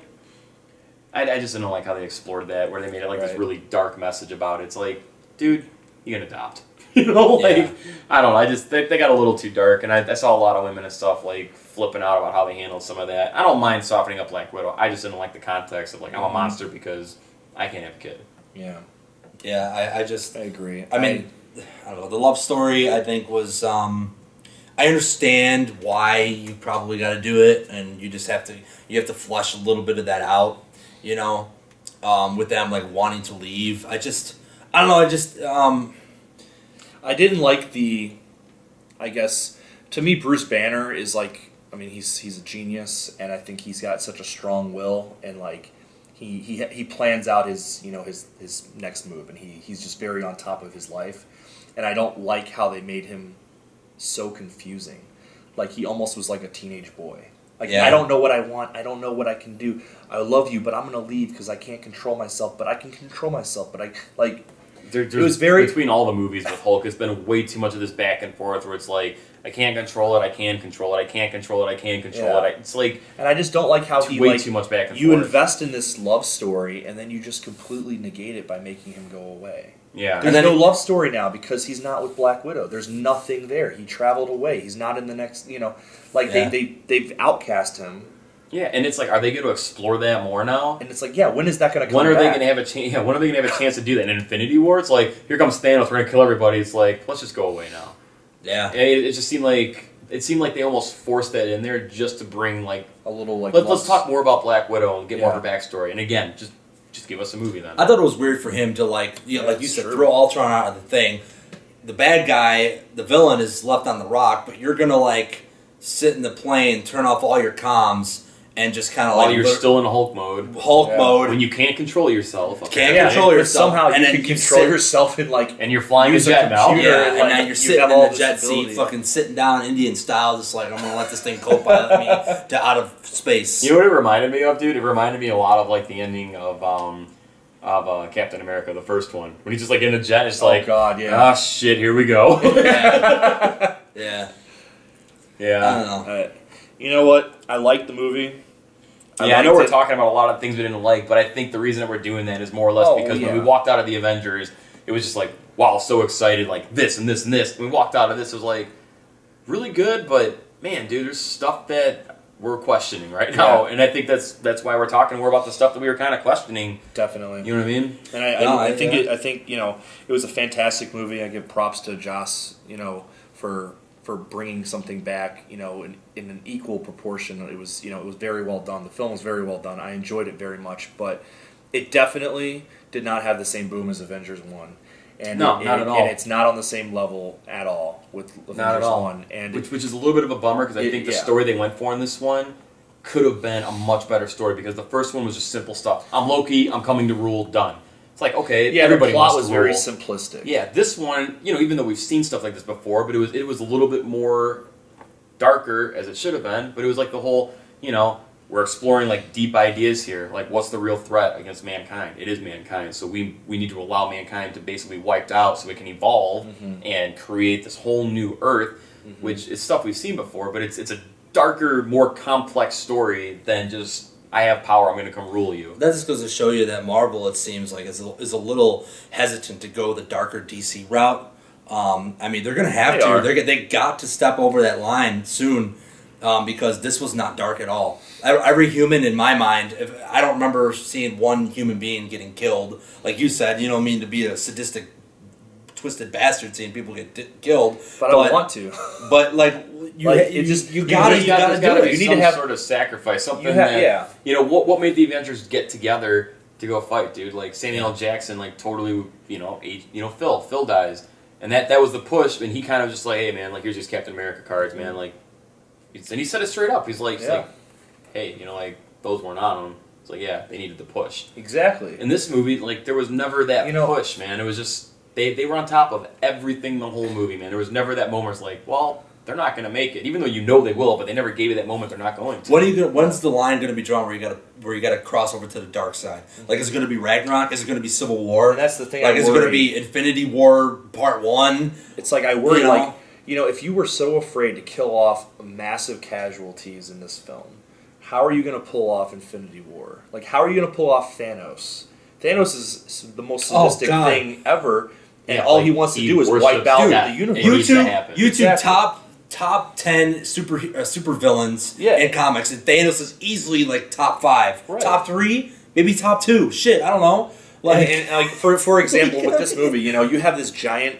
just didn't like how they explored that, where they made it this really dark message about it. It's dude, you can adopt. You know, I don't know. They got a little too dark, and I saw a lot of women and stuff flipping out about how they handled some of that. I don't mind softening up Black Widow. I just didn't like the context of I'm a monster because I can't have a kid. Yeah. Yeah, I agree. I mean, I don't know. The love story, I think, was. I understand why you probably got to do it, and you have to flush a little bit of that out, you know, with them like wanting to leave. I don't know. I didn't like I guess to me Bruce Banner is like, I mean, he's a genius, and I think he's got such a strong will, and like he plans out his next move, and he's just very on top of his life, and I don't like how they made him so confusing. Like he almost was like a teenage boy. Like, I don't know what I want. I don't know what I can do. I love you, but I'm gonna leave because I can't control myself. But I can control myself. But I like. It was very between all the movies with Hulk. It's been way too much of this back and forth where it's like I can't control it. I can control it. I can't control it. I can control it. It's like, and I just don't like how he way too much back and forth. You invest in this love story and then you just completely negate it by making him go away. Yeah, there's no love story now because he's not with Black Widow. There's nothing there. He traveled away. He's not in the next. They've outcast him. Yeah, and it's like, are they going to explore that more now? And it's like, yeah, when is that going to come When are back? they going to have a chance? Yeah, when are they going to have a chance to do that? In Infinity War, it's like, here comes Thanos, we're going to kill everybody. It's like, let's just go away now. Yeah, and it just seemed like they almost forced that in there just to bring like a little like. Let's talk more about Black Widow and get more of her backstory. And again, just give us a movie then. I thought it was weird for him to like you said, throw Ultron out of the thing. The bad guy, the villain, is left on the rock, but you're gonna like sit in the plane, turn off all your comms, and just kind of while you're still in Hulk mode. Mode when you can't control yourself. Can't control yourself. Somehow you can control yourself in like. And you're flying a jet now. Yeah, and now you're sitting in the jet seat, fucking sitting down Indian style, just like I'm gonna let this thing co-pilot me to out of space. You know what it reminded me of, dude? It reminded me a lot of like the ending of Captain America, the first one, when he's just like in the jet. It's like, God, yeah. Ah, shit, here we go. Yeah. Yeah. I don't know. You know what? I liked the movie. I know we're talking about a lot of things we didn't like, but I think the reason that we're doing that is more or less because when we walked out of the Avengers, it was just like, wow, so excited, like this and this and this. When we walked out of this, it was like, really good, but man, dude, there's stuff that we're questioning right now, and I think that's why we're talking more about the stuff that we were kind of questioning. Definitely. You know what I mean? And I think it was a fantastic movie. I give props to Joss, for bringing something back, in an equal proportion. It was very well done. The film was very well done. I enjoyed it very much, but it definitely did not have the same boom as Avengers 1. And not at all. And it's not on the same level at all with Avengers 1. And which is a little bit of a bummer because I think the story they went for in this one could have been a much better story because the first one was just simple stuff. I'm Loki, I'm coming to rule, done. It's like, okay, everybody the plot wants was to rule. very simplistic. Yeah, this one, even though we've seen stuff like this before, but it was a little bit more darker as it should have been. But it was like the whole, we're exploring like deep ideas here. Like, what's the real threat against mankind? It is mankind. So we need to allow mankind to basically wiped out so it can evolve and create this whole new Earth, which is stuff we've seen before. But it's a darker, more complex story than just, I have power, I'm going to come rule you. That just goes to show you that Marvel, it seems like, is a little hesitant to go the darker DC route. I mean, they're going to have to. They got to step over that line soon because this was not dark at all. Every human, in my mind, I don't remember seeing one human being getting killed. Like you said, you don't mean to be a sadistic, twisted bastard seeing people get killed. But I want to. But, like... You gotta do it. You need to have sort of sacrifice, something what made the Avengers get together to go fight, dude? Like Samuel L. Jackson, like totally, Phil dies, and that was the push, and he kind of just like, hey man, like here's just Captain America cards, man, like, and he said it straight up. He's like, hey, like those weren't on him. It's like, yeah, they needed the push. Exactly. In this movie, like there was never that push, man. It was just they were on top of everything the whole movie, man. There was never that moment where it's like, well, they're not going to make it, even though they will, but they never gave you that moment. They're not going to. When's the line going to be drawn where you got to cross over to the dark side? Like, is it going to be Ragnarok? Is it going to be Civil War? And that's the thing. Like, is it going to be Infinity War Part 1? It's like I worry. If you were so afraid to kill off massive casualties in this film, how are you going to pull off Infinity War? Like, how are you going to pull off Thanos? Thanos is the most sadistic thing ever, and all he wants to do is wipe out the universe. YouTube top 10 super villains in comics, and Thanos is easily like top 5, top 3, maybe top 2. Shit, I don't know. like for example, with this movie, you know, you have this giant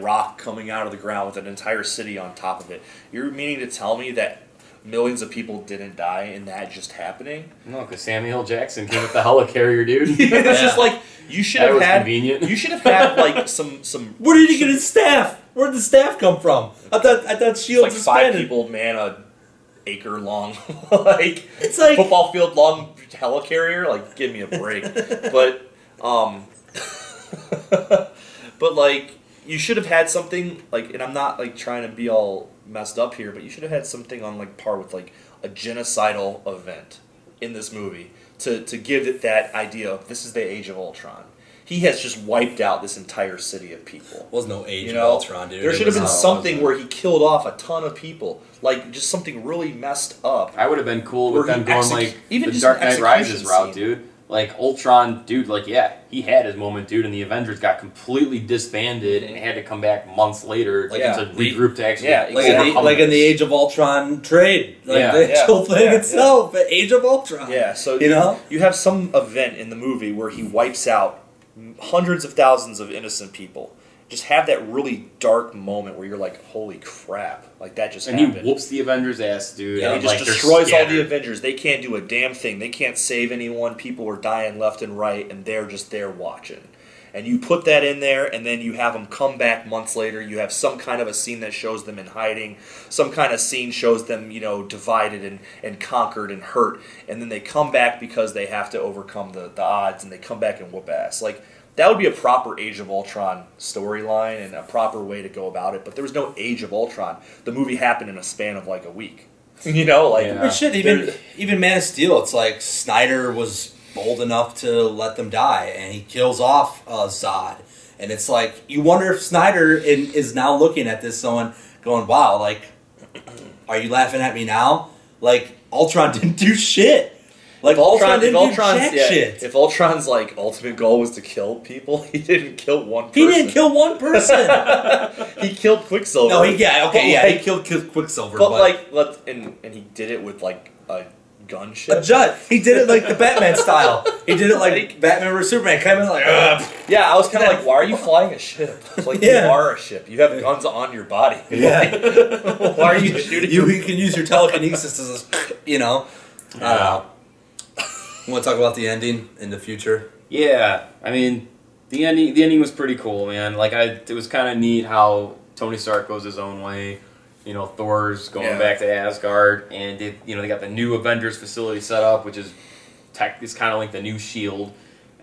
rock coming out of the ground with an entire city on top of it. You're meaning to tell me that millions of people didn't die in that just happening? No, because Samuel L. Jackson came with the helicarrier, dude. It's just like you should have had. Convenient. You should have had like some. Where did he get his staff? Where did the staff come from? I thought Shields like 5 people man a acre long like it's like football field long helicarrier. Like, give me a break. But but like you should have had something like, and I'm not like trying to be all messed up here, but you should have had something on like par with like a genocidal event in this movie to give it that idea of this is the Age of Ultron. He has just wiped out this entire city of people. Was no Age of Ultron, dude. There should have been something where he killed off a ton of people, like just something really messed up. I would have been cool with them going like even the Dark Knight Rises route, dude. Like, Ultron, dude, like, yeah, he had his moment, dude, and the Avengers got completely disbanded and had to come back months later to regroup to actually... Yeah, like in the Age of Ultron trade. Like, the actual thing itself, but Age of Ultron. Yeah, so, you know? You have some event in the movie where he wipes out hundreds of thousands of innocent people. Just have that really dark moment where you're like, holy crap. Like, that just happened. And he whoops the Avengers' ass, dude. Yeah, and he just destroys all the Avengers. They can't do a damn thing. They can't save anyone. People are dying left and right, and they're just there watching. And you put that in there, and then you have them come back months later. You have some kind of a scene that shows them in hiding. Some kind of scene shows them, you know, divided and conquered and hurt. And then they come back because they have to overcome the odds, and they come back and whoop ass. Like, that would be a proper Age of Ultron storyline and a proper way to go about it. But there was no Age of Ultron. The movie happened in a span of like a week. You know, like even Man of Steel. It's like Snyder was bold enough to let them die, and he kills off Zod. And it's like you wonder if Snyder is now looking at this, going, "Wow, like, are you laughing at me now? Like, Ultron didn't do shit." Like Ultron didn't do jack shit. If Ultron's like ultimate goal was to kill people, he didn't kill one person. He didn't kill one person. He killed Quicksilver. No, he killed Quicksilver. But and he did it with like a gunship. A jet. He did it like the Batman style. He did it like Batman vs Superman. Came in like, yeah. I was kind of like, why are you flying a ship? Like you are a ship. You have guns on your body. Yeah. Like, why are you shooting? You can use your telekinesis as you know. You want to talk about the ending in the future? Yeah, I mean, the ending was pretty cool, man. Like, it was kind of neat how Tony Stark goes his own way. You know, Thor's going back to Asgard, and they got the new Avengers facility set up, which is kind of like the new S.H.I.E.L.D.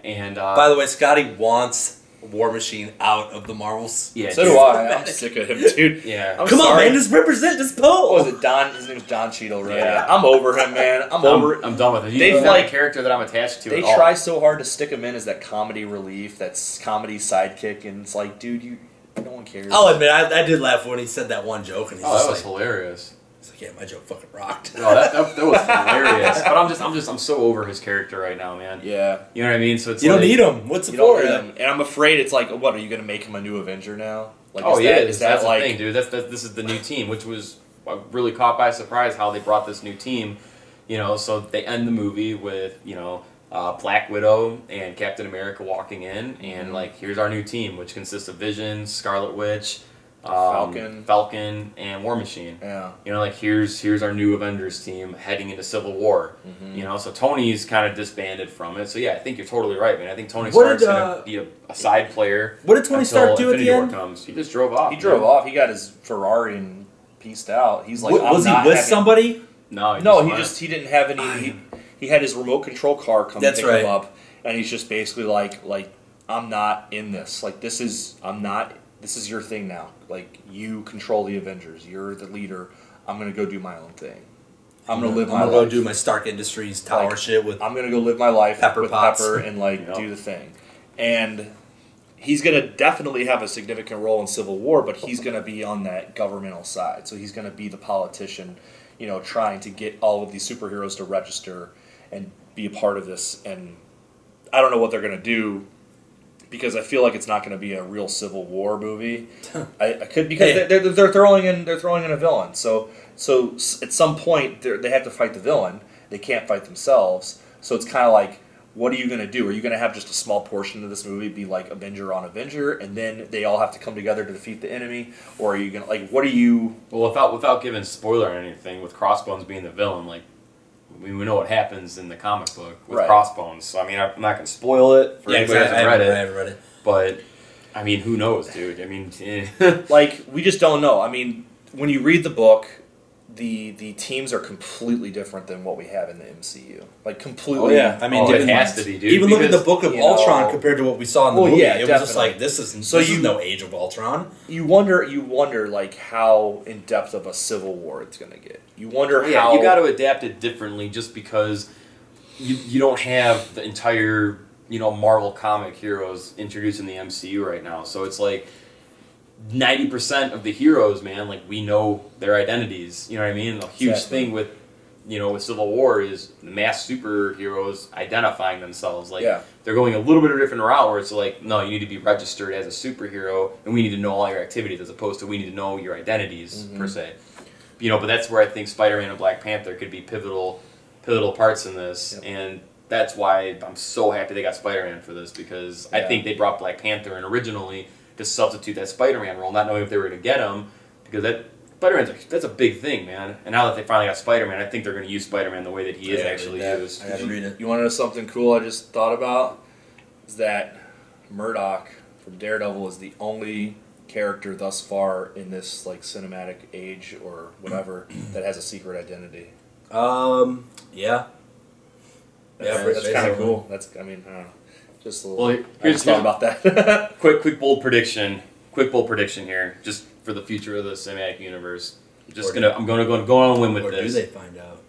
And by the way, Scotty wants War Machine out of the Marvels. Yeah, so do I. I'm sick of him, dude. Yeah, Come on, man, just represent this Poe. What was it? Don? His name's Don Cheadle, right? Yeah, I'm over him, man. I'm I'm done with it. He's not a character that I'm attached to. They try so hard to stick him in as that comedy relief, that comedy sidekick, and it's like, dude, no one cares. I'll admit, I did laugh when he said that one joke, and he's that was hilarious. It's like, yeah, my joke fucking rocked. No, that was hilarious. But I'm so over his character right now, man. Yeah, you know what I mean. So it's you don't need him. What's the point? And I'm afraid it's like, what are you going to make him a new Avenger now? Like, is that like the thing, dude? This is the new team, which was really caught by surprise how they brought this new team. You know, so they end the movie with Black Widow and Captain America walking in, and like, here's our new team, which consists of Vision, Scarlet Witch, Falcon, and War Machine. Yeah. You know, like, here's our new Avengers team heading into Civil War. You know, so Tony's kind of disbanded from it. So yeah, I think you're totally right, man. I think Tony Stark's gonna be a side player. What did Tony Stark do at the end? Comes. He just drove off. He drove off. He got his Ferrari and pieced out. He's like, was he with somebody? No, he didn't have any. He had his remote control car come pick him up, and he's just basically like I'm not in this. Like, this is your thing now. Like, you control the Avengers. You're the leader. I'm gonna go do my own thing. I'm gonna live my life. I'm gonna go do my Stark Industries tower shit with. I'm gonna go live my life with Potts. Pepper and do the thing. And he's gonna definitely have a significant role in Civil War, but he's gonna be on that governmental side. So he's gonna be the politician, trying to get all of these superheroes to register and be a part of this. And I don't know what they're gonna do, because I feel like it's not going to be a real Civil War movie. I could, because they're throwing in a villain. So at some point they have to fight the villain. They can't fight themselves. So it's kind of like, what are you going to do? Are you going to have just a small portion of this movie be like Avenger on Avenger, and then they all have to come together to defeat the enemy? Or are you going to, like, what are you... Well, without giving spoiler or anything, with Crossbones being the villain, like, we know what happens in the comic book with Crossbones. So, I mean, I'm not going to spoil it for anybody who hasn't read it. I haven't read it. But, I mean, who knows, dude? I mean... like, we just don't know. I mean, when you read the book... The teams are completely different than what we have in the MCU. Like, completely. Oh, yeah. I mean, it has to be, dude. Even look at the Book of Ultron compared to what we saw in the movie. Yeah, it was just like, this is no Age of Ultron. You wonder, like, how in-depth of a civil war it's going to get. You wonder how... you got to adapt it differently just because you don't have the entire, Marvel comic heroes introduced in the MCU right now. So it's like... 90% of the heroes, man, like, we know their identities. You know what I mean? A huge thing with, with Civil War is mass superheroes identifying themselves. Like, they're going a little bit of a different route where it's like, no, you need to be registered as a superhero, and we need to know all your activities as opposed to we need to know your identities, per se. But that's where I think Spider-Man and Black Panther could be pivotal parts in this, and that's why I'm so happy they got Spider-Man for this, because I think they brought Black Panther in originally to substitute that Spider-Man role, not knowing if they were going to get him, because that's a big thing, man. And now that they finally got Spider-Man, I think they're going to use Spider-Man the way that he is actually used. I got to read it. You want to know something cool I just thought about? Is that Murdoch from Daredevil is the only character thus far in this, like, cinematic age or whatever that has a secret identity. Yeah. That's kind of cool. I don't know. Just a little. Well, here's thought about that. quick bold prediction. Quick bold prediction here, just for the future of the cinematic universe. I'm gonna go on a whim with this. Or do they find out?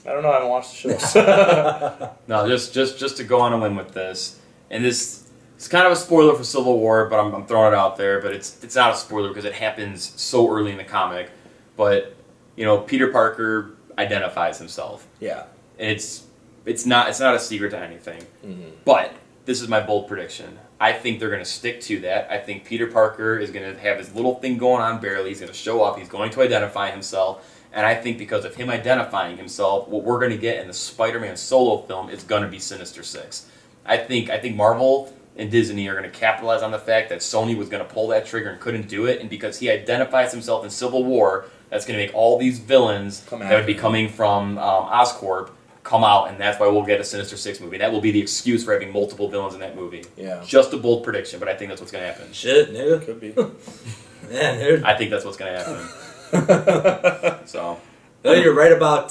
I don't know. I haven't watched the shows. No, just to go on a whim with this, and this it's kind of a spoiler for Civil War, but I'm throwing it out there. But it's not a spoiler because it happens so early in the comic. But Peter Parker identifies himself. Yeah, and it's not a secret to anything. But this is my bold prediction. I think they're going to stick to that. I think Peter Parker is going to have his little thing going on barely. He's going to show up. He's going to identify himself. And I think because of him identifying himself, what we're going to get in the Spider-Man solo film is going to be Sinister Six. I think Marvel and Disney are going to capitalize on the fact that Sony was going to pull that trigger and couldn't do it. And because he identifies himself in Civil War, that's going to make all these villains that would be coming from Oscorp come out, and that's why we'll get a Sinister Six movie. That will be the excuse for having multiple villains in that movie. Yeah. Just a bold prediction, but I think that's what's going to happen. Shit, nigga. Could be. Man, dude. I think that's what's going to happen. So. No, you're right about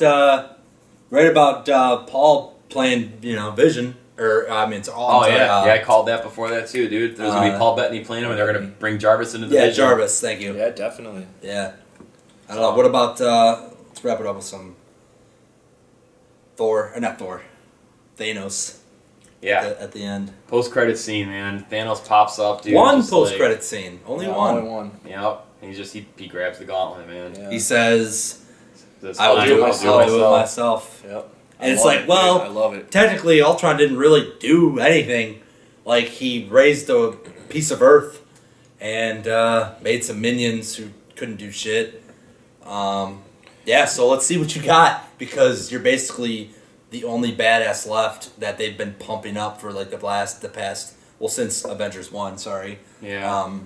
Paul playing, Vision. Or it's all. Oh yeah, I called that before that too, dude. There's gonna be Paul Bettany playing him, and they're gonna bring Jarvis into the Vision. Jarvis. Thank you. Yeah, definitely. Yeah. I don't know. What about? Let's wrap it up with some. Thanos. Yeah. At the end. Post-credit scene, man. Thanos pops up, dude. One post-credit scene. Only one. Only one. Yep. And he grabs the gauntlet, man. Yeah. He says, I'll do it myself. Yep. And it's like, well, I love it. Technically, Ultron didn't really do anything. Like, he raised a piece of Earth and made some minions who couldn't do shit. So let's see what you got, because you're basically the only badass left that they've been pumping up for like the past since Avengers 1, sorry. Yeah.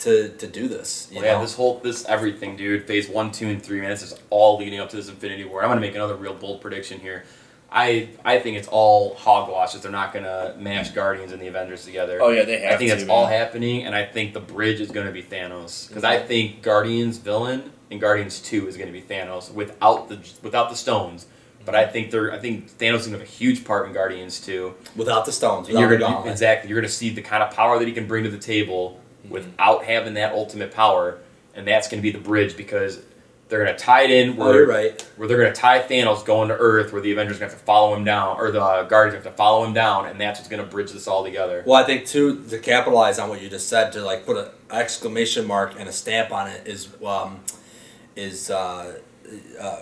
To do this. You know? This everything, dude. Phase 1, 2, and 3, man. This is all leading up to this Infinity War. I'm gonna make another real bold prediction here. I think it's all hogwash if they're not gonna mash Guardians and the Avengers together. Oh yeah, they have. I think that's all happening, and I think the bridge is gonna be Thanos, because I think Guardians villain in Guardians 2 is gonna be Thanos without the stones. But I think Thanos is gonna have a huge part in Guardians 2. Without the stones, you're gonna see the kind of power that he can bring to the table without having that ultimate power, and that's going to be the bridge, because they're going to tie it in where they're going to tie Thanos going to Earth, where the Avengers are going to have to follow him down, or the Guardians have to follow him down, and that's what's going to bridge this all together. Well, I think too, to capitalize on what you just said, to like put an exclamation mark and a stamp on it is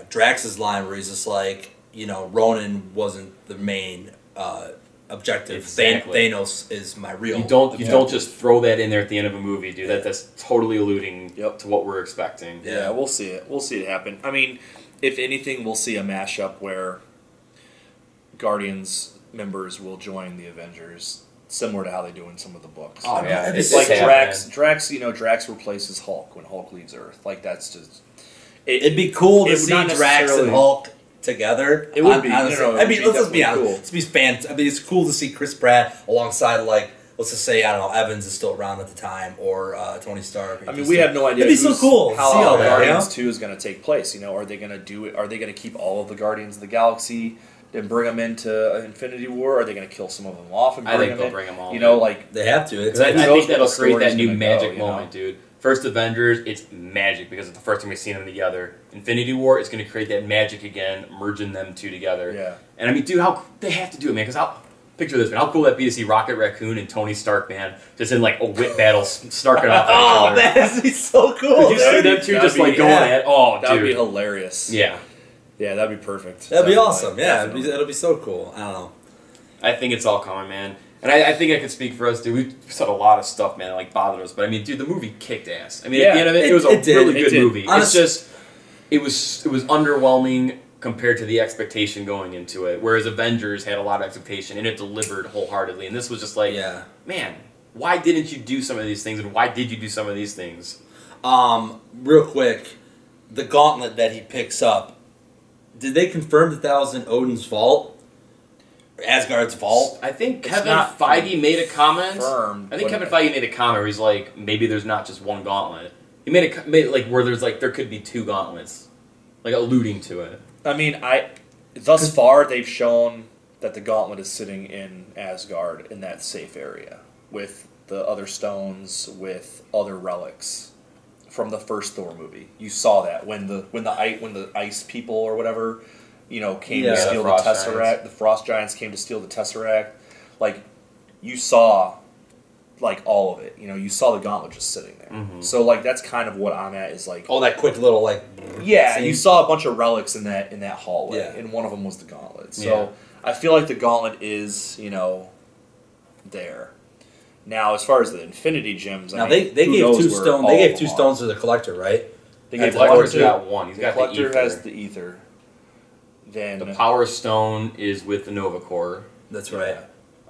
Drax's line where he's just like, Ronan wasn't the main objective. Exactly. Thanos is my real. You don't just throw that in there at the end of a movie, dude. That's totally alluding to what we're expecting. Yeah, we'll see it. We'll see it happen. I mean, if anything, we'll see a mashup where Guardians members will join the Avengers, similar to how they do in some of the books. Oh yeah, it's like Drax. Drax replaces Hulk when Hulk leaves Earth. Like that's just. It'd be cool to see Drax and Hulk together. It would be. Honestly. I mean, let's be honest. Cool. I mean, it's cool to see Chris Pratt alongside, like, let's just say, I don't know, Evans is still around at the time, or Tony Stark. I mean, we have no idea. It'd be so cool. How all Guardians 2 is going to take place. Are they going to do it? Are they going to keep all of the Guardians of the Galaxy and bring them into Infinity War? Or are they going to kill some of them off and bring them in? I think they'll bring them all. Like they have to. I think that'll create that new magic moment, dude. First Avengers, it's magic because it's the first time we've seen them together. Infinity War, it's going to create that magic again, merging them two together. Yeah. And I mean, dude, they have to do it, man. Because picture this, man. How cool would that be to see Rocket Raccoon and Tony Stark, man, just in like a wit battle, snarking off at each other. That'd be so cool. Could you see them two just like going at? Oh, that'd be hilarious. Yeah. Yeah, that'd be perfect. That'd be awesome. Yeah, it'll be so cool. I don't know. I think it's all coming, man. And I think I can speak for us, dude. We've said a lot of stuff, man, that like bothered us. But I mean, dude, the movie kicked ass. I mean, at the end of it, it was a really good movie. It's just, it was underwhelming compared to the expectation going into it. Whereas Avengers had a lot of expectation and it delivered wholeheartedly. And this was just like, man, why didn't you do some of these things? And why did you do some of these things? Real quick, the gauntlet that he picks up. Did they confirm that was in Odin's vault? Asgard's vault. I think Kevin Feige made a comment. I think Kevin Feige made a comment where he's like, maybe there's not just one gauntlet. He made like where there's like there could be two gauntlets, like alluding to it. I mean, thus far they've shown that the gauntlet is sitting in Asgard in that safe area with the other stones, with other relics from the first Thor movie. You saw that when the ice people or whatever. Came to steal the Tesseract. Giants. The Frost Giants came to steal the Tesseract. Like, you saw, like, all of it. You saw the gauntlet just sitting there. Mm-hmm. So, like, that's kind of what I'm at is, like... Oh, that quick little, like... Yeah, you saw a bunch of relics in that hallway, and one of them was the gauntlet. So, I feel like the gauntlet is, there. Now, as far as the Infinity Gems, they gave two stones. They gave two stones to the Collector, right? They gave the Collector's got one. He's got the Ether. Collector has the Ether. Then the Power Stone is with the Nova Corps. That's right.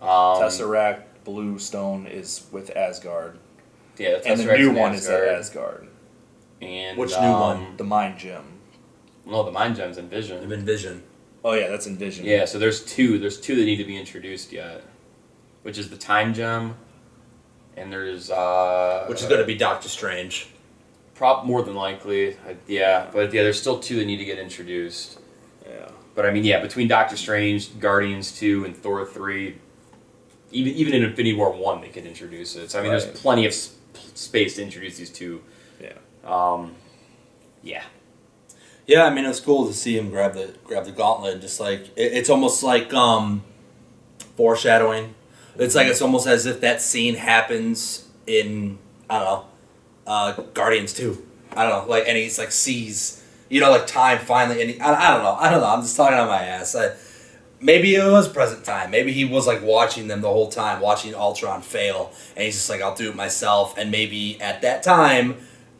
Tesseract Blue Stone is with Asgard. Yeah, and the new one is at Asgard. And which new one? The Mind Gem. No, the Mind Gem's in Vision. In Vision. Oh yeah, that's in Vision. Yeah, so there's two. There's two that need to be introduced yet, which is the Time Gem, and there's which is going to be Doctor Strange. More than likely, but there's still two that need to get introduced. Yeah. But I mean, between Doctor Strange, Guardians 2, and Thor 3, even in Infinity War 1, they could introduce it. So I mean, there's plenty of space to introduce these two. Yeah. Yeah, I mean, it was cool to see him grab the gauntlet. And just like it's almost like foreshadowing. It's almost as if that scene happens in Guardians 2. I don't know, like, and he's like sees. Like time finally, and I don't know. I'm just talking on my ass. Maybe it was present time. Maybe he was like watching them the whole time, watching Ultron fail, and he's just like, I'll do it myself. And maybe at that time,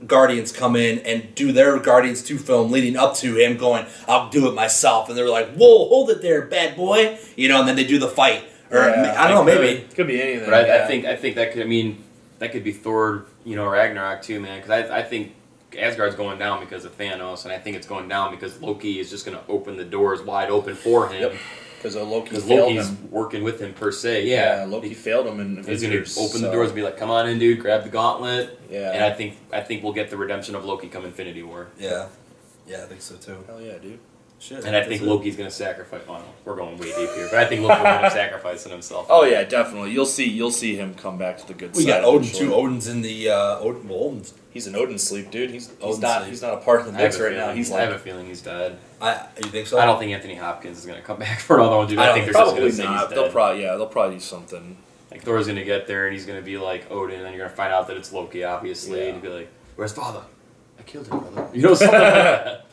Guardians come in and do their Guardians 2 film leading up to him going, I'll do it myself. And they're like, whoa, hold it there, bad boy. And then they do the fight. Or I don't know, maybe. It could be anything. But I think that could be Thor, Ragnarok too, man. Because I think Asgard's going down because of Thanos, and I think it's going down because Loki is just going to open the doors wide open for him. Yep. Because Loki's working with him per se. Yeah, Loki failed him in He's going to open the doors and be like, "Come on in, dude, grab the gauntlet." Yeah. And I think we'll get the redemption of Loki come Infinity War. Yeah. Yeah, I think so too. Hell yeah, dude. Shit. And I think Loki's going to sacrifice. Oh, no, we're going way deep here, but I think Loki will end up sacrificing himself. Oh yeah, definitely. You'll see him come back to the good side. We got Odin too. Odin's in the Odin's. He's in Odin sleep, dude. He's not a part of the mix right now. I have a feeling he's dead. You think so? I don't think Anthony Hopkins is going to come back for another one, dude. I think they're just going to say he's dead. They'll probably do something. Like Thor's going to get there and he's going to be like Odin, and then you're going to find out that it's Loki, obviously, and you'll be like, "Where's father? I killed him, brother." Something like that.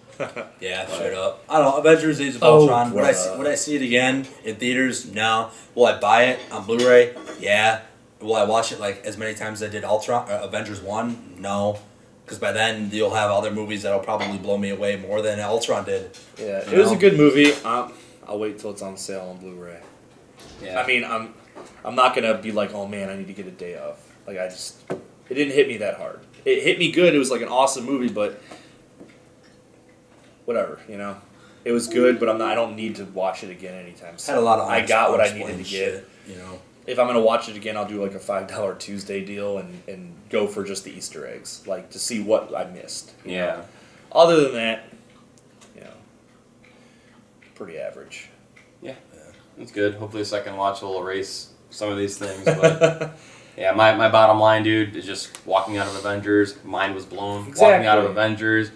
Yeah, straight up. I don't know. Avengers: Age of Ultron. Would I see it again in theaters? No. Will I buy it on Blu-ray? Yeah. Will I watch it like as many times as I did Avengers 1? No. Because by then you'll have other movies that'll probably blow me away more than Ultron did. Yeah, it was a good movie. I'll wait till it's on sale on Blu-ray. Yeah. I mean, I'm not gonna be like, oh man, I need to get a day off. Like it didn't hit me that hard. It hit me good. It was like an awesome movie, but whatever, you know. It was good, but I don't need to watch it again anytime soon. Had a lot of I got what I needed to shit, get. you know. If I'm gonna watch it again, I'll do like a $5 Tuesday deal and go for just the Easter eggs, like to see what I missed. You know? Other than that, you know, pretty average. Yeah, that's good. Hopefully, the second watch will erase some of these things. But yeah, my bottom line, dude, is just walking out of Avengers. Mind was blown. Exactly. Walking out of Avengers.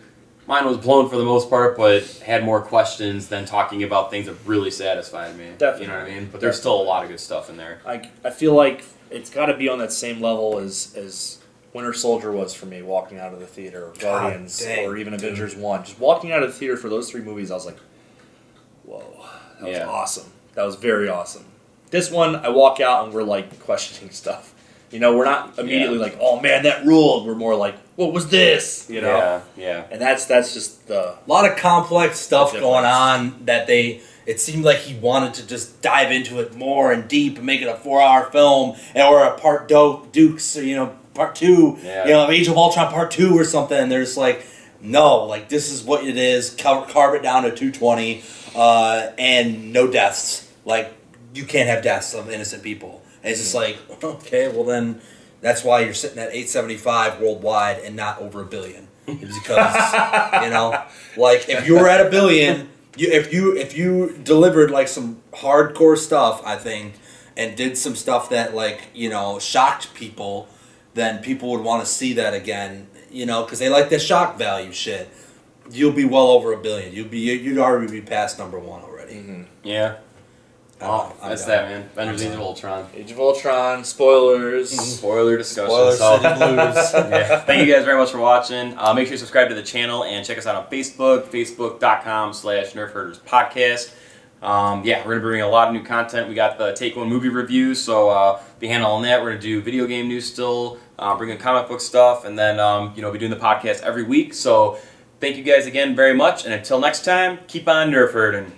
Mine was blown for the most part, but had more questions than talking about things that really satisfied me. Definitely. You know what I mean? But there's still a lot of good stuff in there. I feel like it's got to be on that same level as Winter Soldier was for me, walking out of the theater, or Guardians, or even Avengers 1. Just walking out of the theater for those 3 movies, I was like, whoa, that was awesome. That was very awesome. This one, I walk out and we're like questioning stuff. You know, we're not immediately like, oh man, that ruled. We're more like, what was this? You know? Yeah. And that's just the... A lot of complex stuff going on that it seemed like he wanted to just dive into it more and deep and make it a 4-hour film or a part Dukes, or, you know, part 2, you know, Age of Ultron part 2 or something. And they're just like, no, like this is what it is. Carve it down to 220 and no deaths. Like, you can't have deaths of innocent people. And it's just like, okay, well then, that's why you're sitting at 875 worldwide and not over $1 billion. It's because, you know, like if you were at $1 billion, if you delivered like some hardcore stuff, I think, and did some stuff that like, you know, shocked people, then people would want to see that again, you know, because they like the shock value shit. You'll be well over $1 billion. You'd already be past number 1 already. Mm-hmm. Yeah. Oh, that's that, man. Avengers Age of Ultron. Age of Ultron, spoilers. Spoiler discussion. Spoilers, so, blues. Yeah. Thank you guys very much for watching. Make sure you subscribe to the channel and check us out on Facebook, facebook.com/NerfHerdersPodcast. Yeah, we're going to be bringing a lot of new content. We got the Take One movie reviews, so be handling that. We're going to do video game news still, bringing comic book stuff, and then you know, be doing the podcast every week. So thank you guys again very much, and until next time, keep on nerf herding.